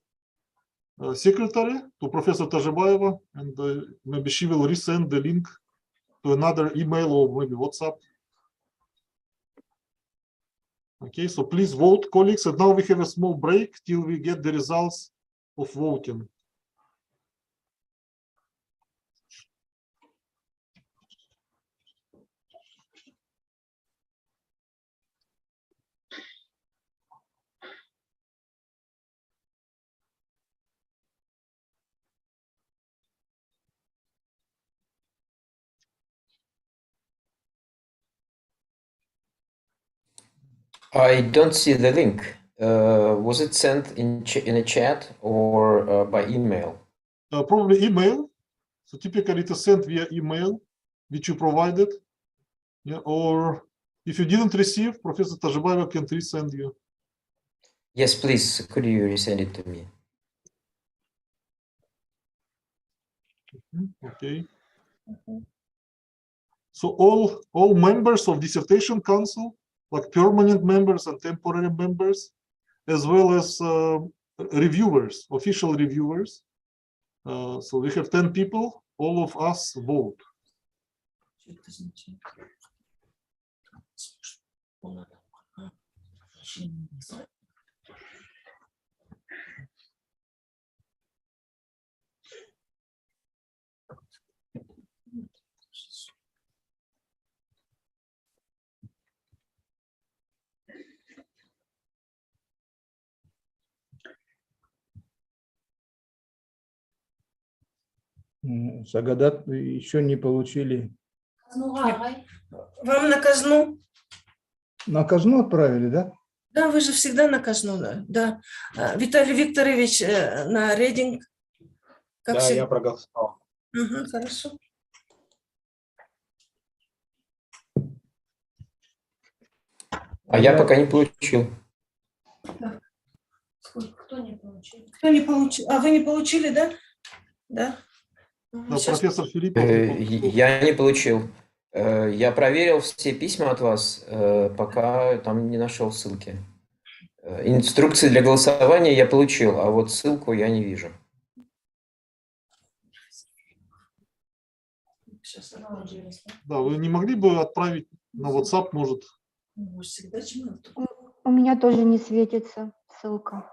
secretary, to Professor Tazhibayeva, and maybe she will resend the link to another email or maybe WhatsApp. Okay, so please vote, colleagues, and now we have a small break till we get the results of voting. I don't see the link. Was it sent in a chat or by email? Probably email. So typically it is sent via email, which you provided. Yeah, or if you didn't receive, Professor Tazhibayeva can resend you. Yes, please. Could you resend it to me? Okay. So all members of dissertation council, like permanent members and temporary members, as well as reviewers, official reviewers. So we have 10 people, all of us vote. Сагадат еще не получили. Вам на казну? На казну отправили, да? Да, вы же всегда на казну, да. Виталий Викторович на рейтинг. Как да, всегда. я проголосовал. Угу, хорошо. А я пока не получил. Кто не получил? Кто не получил? А вы не получили, да? Да. Профессор Филиппов. Я не получил. Я проверил все письма от вас, пока там не нашел ссылки. Инструкции для голосования я получил, а вот ссылку я не вижу. Да, вы не могли бы отправить на WhatsApp, может? У меня тоже не светится ссылка.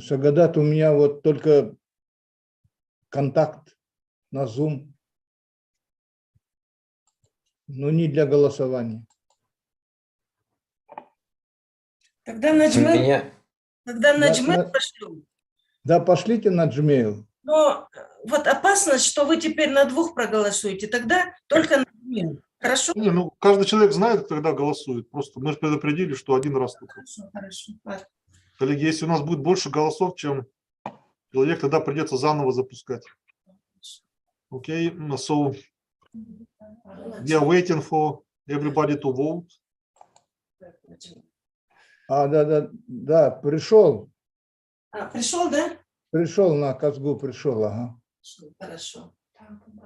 Сагадат, у меня вот только контакт на Zoom, но не для голосования. Тогда на Gmail, Да, пошлю. Да, пошлите на Gmail. Но вот опасность, что вы теперь на двух проголосуете, тогда только на Gmail. Хорошо? Не, ну, каждый человек знает, когда голосует. Просто мы же предупредили, что один раз только. Хорошо. Ладно. Коллеги, если у нас будет больше голосов, чем человек, тогда придется заново запускать. Okay, so we are waiting for everybody to vote. Да, пришел. Пришел, да? Пришел на Казгу, пришел, ага. Хорошо.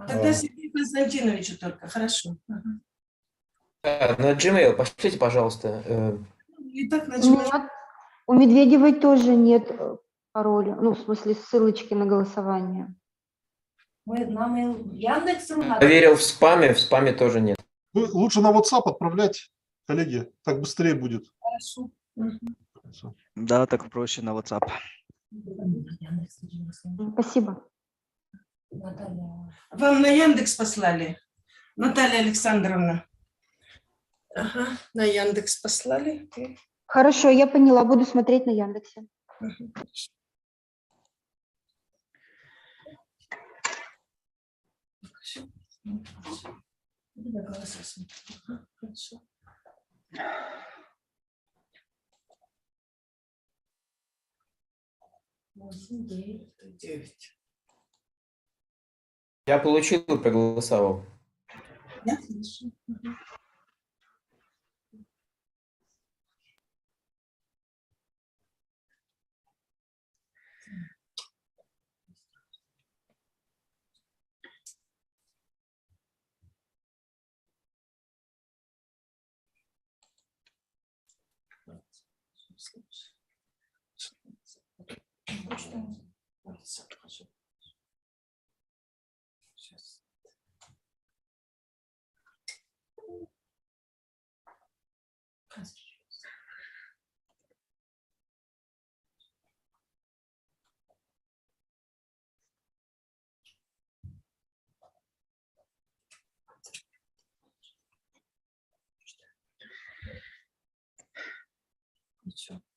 Тогда Сергею Константиновичу только, хорошо. На Gmail пошлите, пожалуйста. И так на Gmail. У Медведевой тоже нет пароля, ну, в смысле, ссылочки на голосование. Проверил в спаме тоже нет. Лучше на WhatsApp отправлять, коллеги, так быстрее будет. Хорошо. Да, так проще на WhatsApp. Спасибо. Вам на Яндекс послали, Наталья Александровна? Ага, на Яндекс послали. Хорошо, я поняла, буду смотреть на Яндексе. Я получил и проголосовал. Да, хорошо.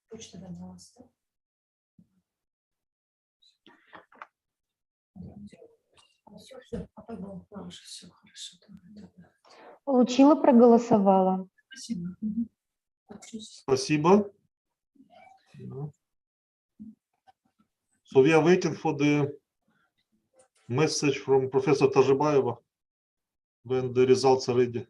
Почта добавилась. Все, все хорошо. Получила, проголосовала. Спасибо. Спасибо. So we are waiting for the message from Professor Tajibayeva when the results are ready.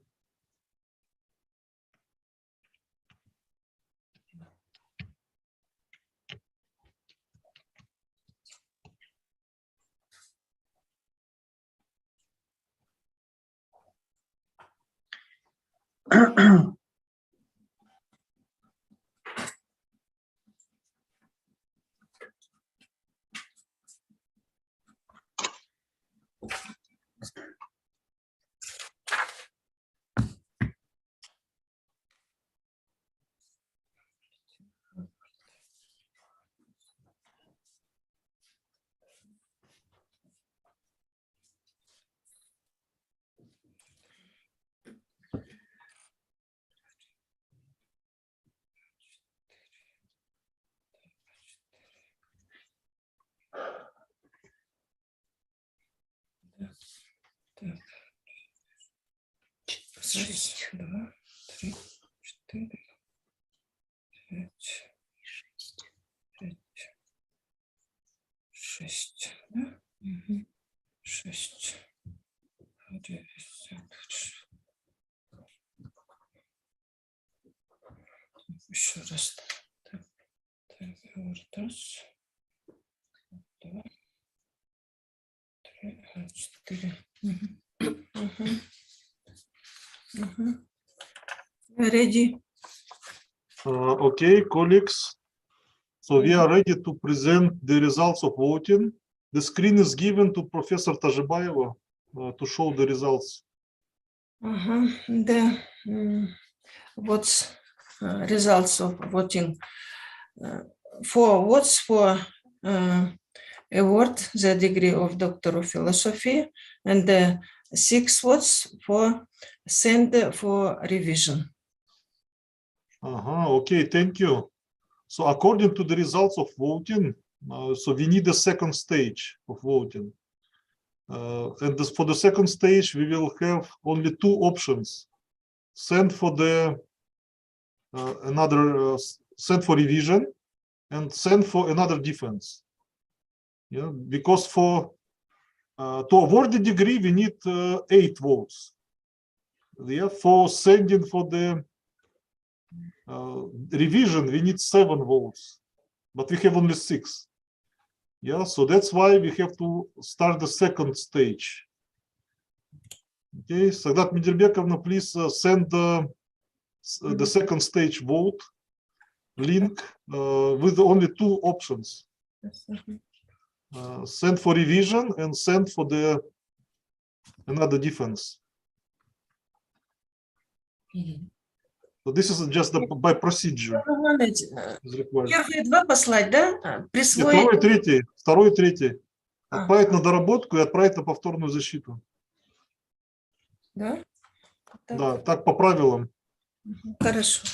Так. 6, 2, 3, 4, 5, 6, да? 6. Еще раз. Так, раз, 2, 3, 4. Ready. Okay, colleagues. So we are ready to present the results of voting. The screen is given to Professor Tajibayeva to show the results. The what's results of voting for votes for award the degree of Doctor of Philosophy, and 6 votes for send for revision. Okay, thank you. So according to the results of voting, so we need a second stage of voting. And for the second stage, we will have only 2 options: send for the send for revision and send for another defense. Yeah, because for to award the degree, we need 8 votes. Yeah, for sending for the revision, we need 7 votes, but we have only 6. Yeah, so that's why we have to start the second stage. Okay, Sagdat Medirbekov, please send the second stage vote link with only 2 options. Send for revision and send for the another defense. So this is just by procedure. Первые 2 послать, да? Присвоить. Второй и третий. Отправить на доработку и отправить на повторную защиту. Да? Да, так по правилам. Хорошо.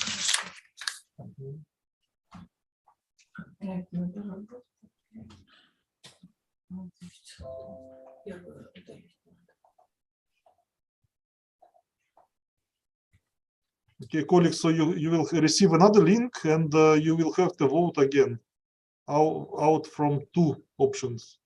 Okay, colleagues, so you will receive another link and you will have to vote again out from 2 options.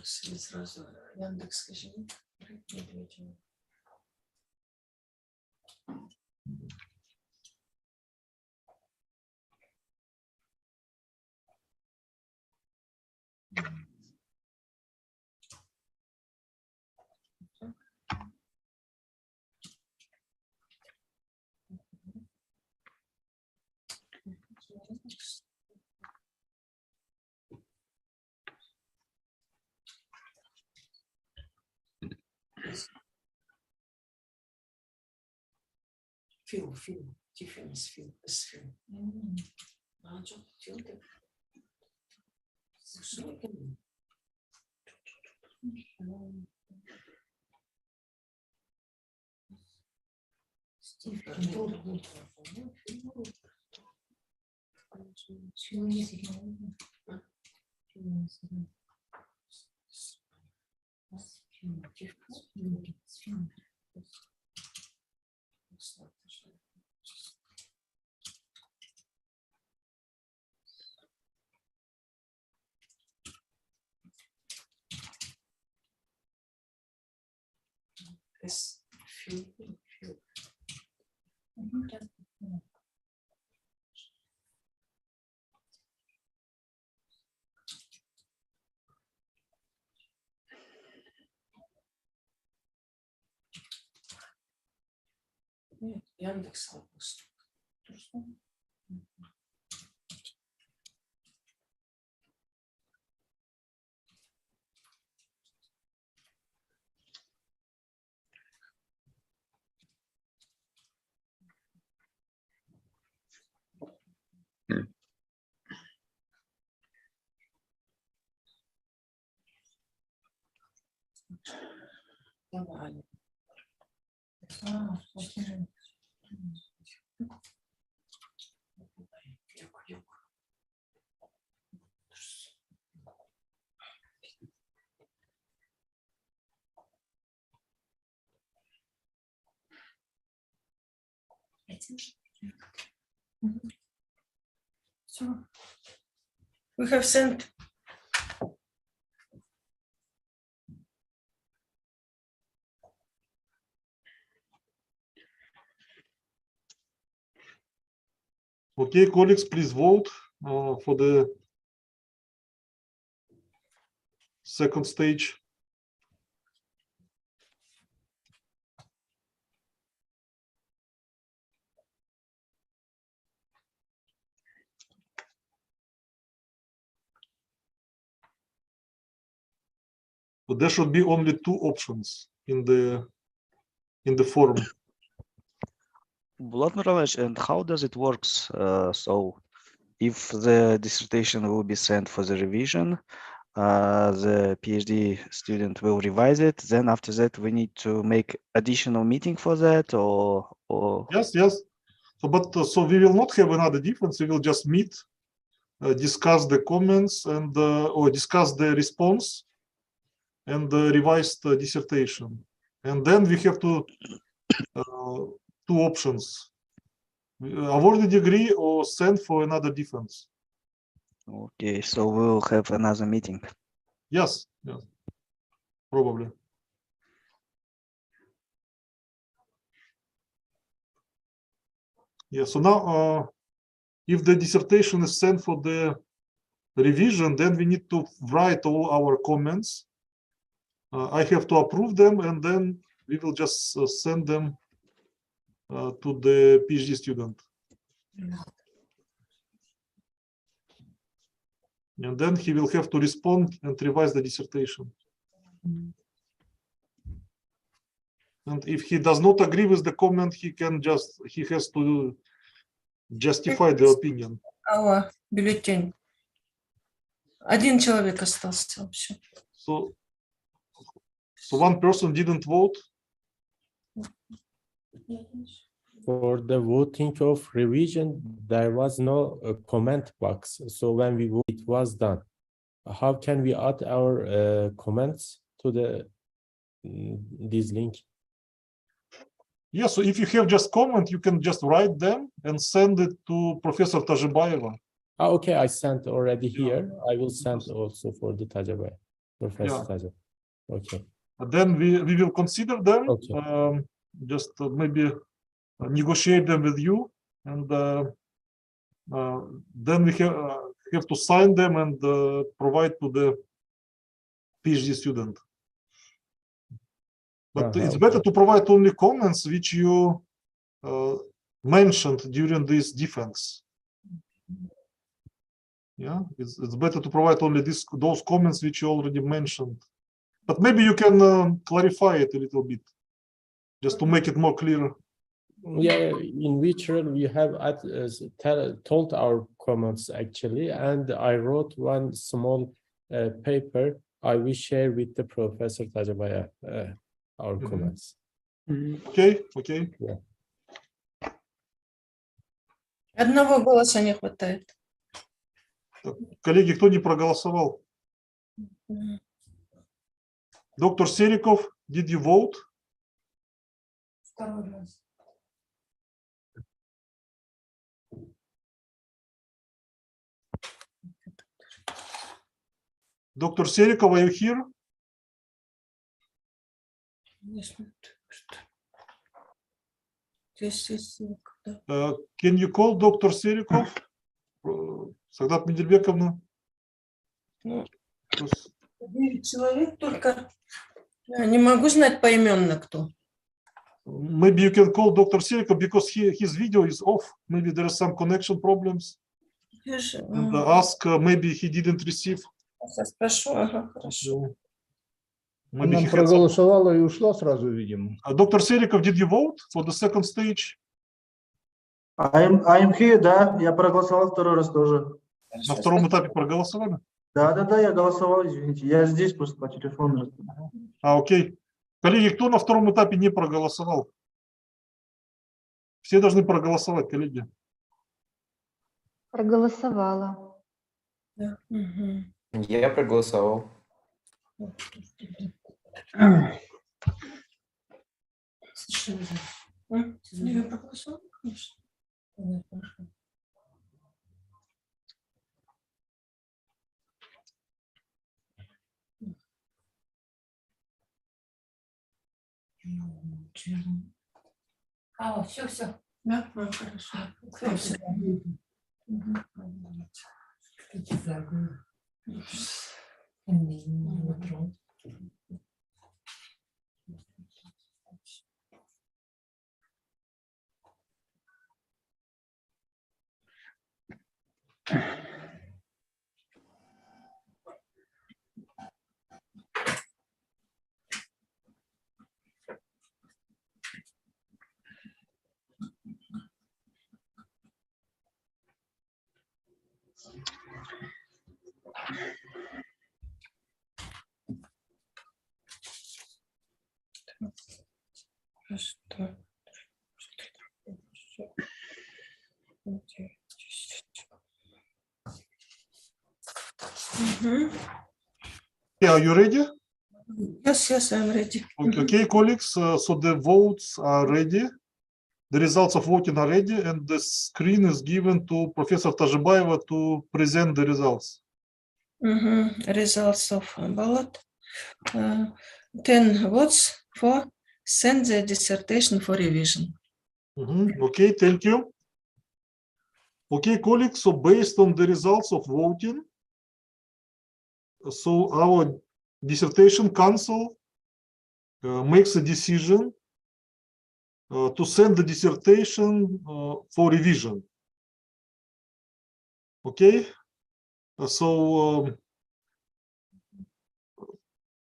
Сразу Яндекс, скажи. Фил, Тиффинс, Фил. А что, Фил ты? Нет, Яндекс выпуск. Давай. So we have sent. Okay, colleagues, please vote for the second stage. So there should be only 2 options in the form. And how does it works? So if the dissertation will be sent for the revision, the PhD student will revise it. Then after that, we need to make additional meeting for that, or Yes. So, but so we will not have another difference. We will just meet, discuss the comments and or discuss the response and the revised dissertation. And then we have to 2 options: award the degree or send for another defense. Okay, so we'll have another meeting. Yes, probably. Yeah, so now if the dissertation is sent for the revision, then we need to write all our comments. I have to approve them, and then we will just send them to the PhD student. And then he will have to respond and revise the dissertation. And if he does not agree with the comment, he has to justify the opinion. Our bulletin. Один человек остался вообще. So one person didn't vote. For the voting of revision, there was no comment box. So when we vote, it was done. How can we add our comments to this link? Yeah, so if you have just comment, you can just write them and send it to Professor Tajibayeva. Okay, I sent already here. I will send also for the Tajibayeva, Professor Tajibayeva. Okay. And then we will consider them. Okay. Just maybe negotiate them with you, and then we have to sign them and provide to the PhD student. But it's better to provide only comments which you mentioned during this defense. Yeah, it's better to provide only those comments which you already mentioned. But maybe you can clarify it a little bit, just to make it more clear. Yeah, in which we have told our comments actually, and I wrote one small paper. I will share with the Professor Tajibayeva our comments. Okay. Yeah. Одного голоса не хватает. Коллеги, кто не проголосовал? Доктор Сериков, did you vote? Второй раз. Доктор Сериков, are you here? Can you call Dr. Serikov? Сагдат Медельбековна? Человек только. Не могу знать поименно кто. Maybe you can call Dr. Serikov because his video is off. Maybe there are some connection problems. And ask, maybe he didn't receive. Спрошу, ага, хорошо. Она проголосовала и ушла сразу, видимо. Dr. Serikov, did you vote for the second stage? I'm here, да, я проголосовал второй раз тоже. На втором этапе проголосовали? Да, я голосовал, извините, я здесь просто по телефону. Окей. Коллеги, кто на втором этапе не проголосовал? Все должны проголосовать, коллеги. Проголосовала. Да. Я проголосовал. Я проголосовала, конечно. Все. Да, хорошо. Yeah, are you ready? Yes, I'm ready. Okay, colleagues, so the votes are ready. The results of voting are ready, and the screen is given to Professor Tajibayeva to present the results. Results of ballot. 10 votes for send the dissertation for revision. Okay, thank you. Okay, colleagues, so based on the results of voting, so our dissertation council makes a decision to send the dissertation for revision. Okay, so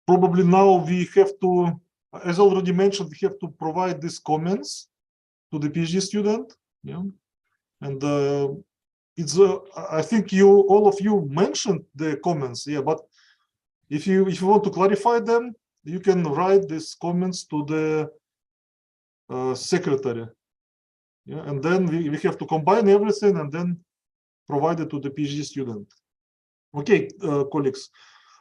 probably now we have to, as already mentioned, we have to provide these comments to the PhD student. Yeah, and it's I think all of you mentioned the comments. Yeah, but if you want to clarify them, you can write these comments to the secretary. Yeah, and then we have to combine everything and then provide it to the PhD student. Okay, colleagues.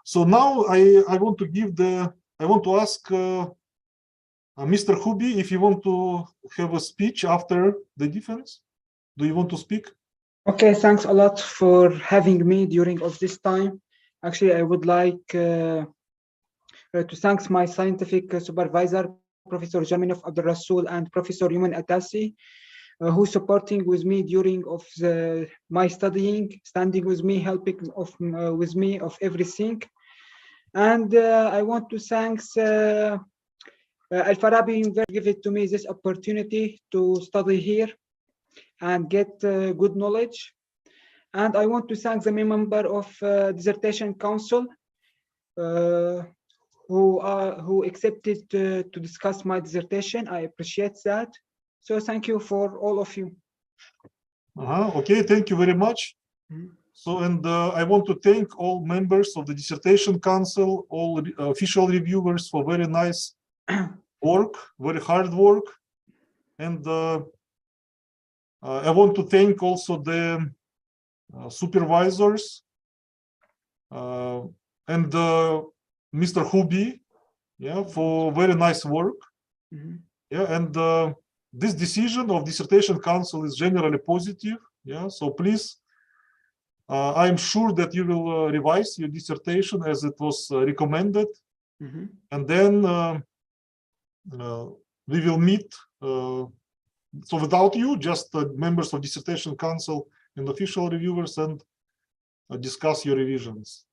So now I want to ask Mr. Houbi if you want to have a speech after the defense. Do you want to speak? Okay, thanks a lot for having me during all this time. Actually, I would like to thank my scientific supervisor, Professor Jaminov Abdul Rasul and Professor Yuman Atasi, who supporting with me during my studying, standing with me, helping with me of everything. And I want to thank Al-Farabi University give it to me this opportunity to study here and get good knowledge. And I want to thank the member of dissertation council who accepted to discuss my dissertation. I appreciate that. So thank you for all of you. Okay, thank you very much. So, and I want to thank all members of the dissertation council, all official reviewers for very nice work, very hard work. And I want to thank also the supervisors and Mr. Houbi, yeah, for very nice work. Yeah, and this decision of dissertation council is generally positive. Yeah, so please, I'm sure that you will revise your dissertation as it was recommended, and then we will meet. So without you, just members of dissertation council and official reviewers, and discuss your revisions.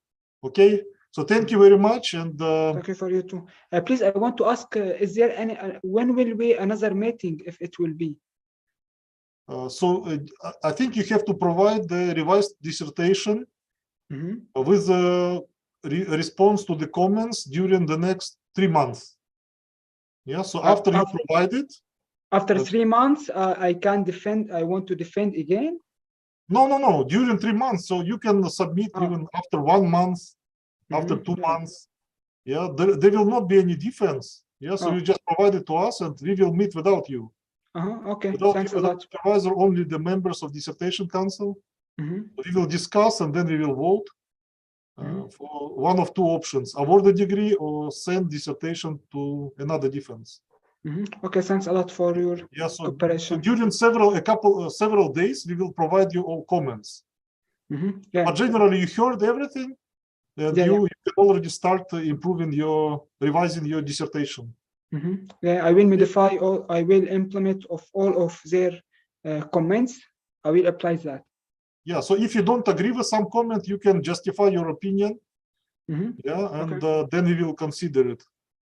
Okay. So thank you very much, and thank you for you too. Please, I want to ask: is there any? When will be another meeting, if it will be? I think you have to provide the revised dissertation with a response to the comments during the next 3 months. Yeah. So after you provide it, after 3 months, I can defend. I want to defend again. No. During 3 months, so you can submit even after 1 month. After 2 months, yeah, there will not be any defense. Yeah, so you just provide it to us, and we will meet without you. Okay, without thanks you, a lot. Supervisor, only the members of dissertation council. We will discuss, and then we will vote for one of two options: award the degree or send dissertation to another defense. Okay, thanks a lot for your So cooperation. during several days, we will provide you all comments. But generally, you heard everything, and you can already start revising your dissertation. Yeah, I will modify all. I will implement all of their comments. I will apply that. Yeah. So if you don't agree with some comment, you can justify your opinion. Yeah, and then we will consider it.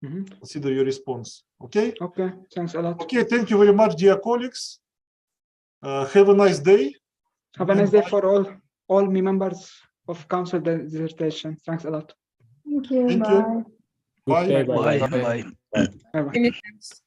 Consider your response. Okay. Okay. Thanks a lot. Okay. Thank you very much, dear colleagues. Have a nice day. Have a nice day for all members of council dissertation. Thanks a lot. Thank you. Thank Bye. you. Good day. Bye. Bye. Bye. Bye bye. Many thanks.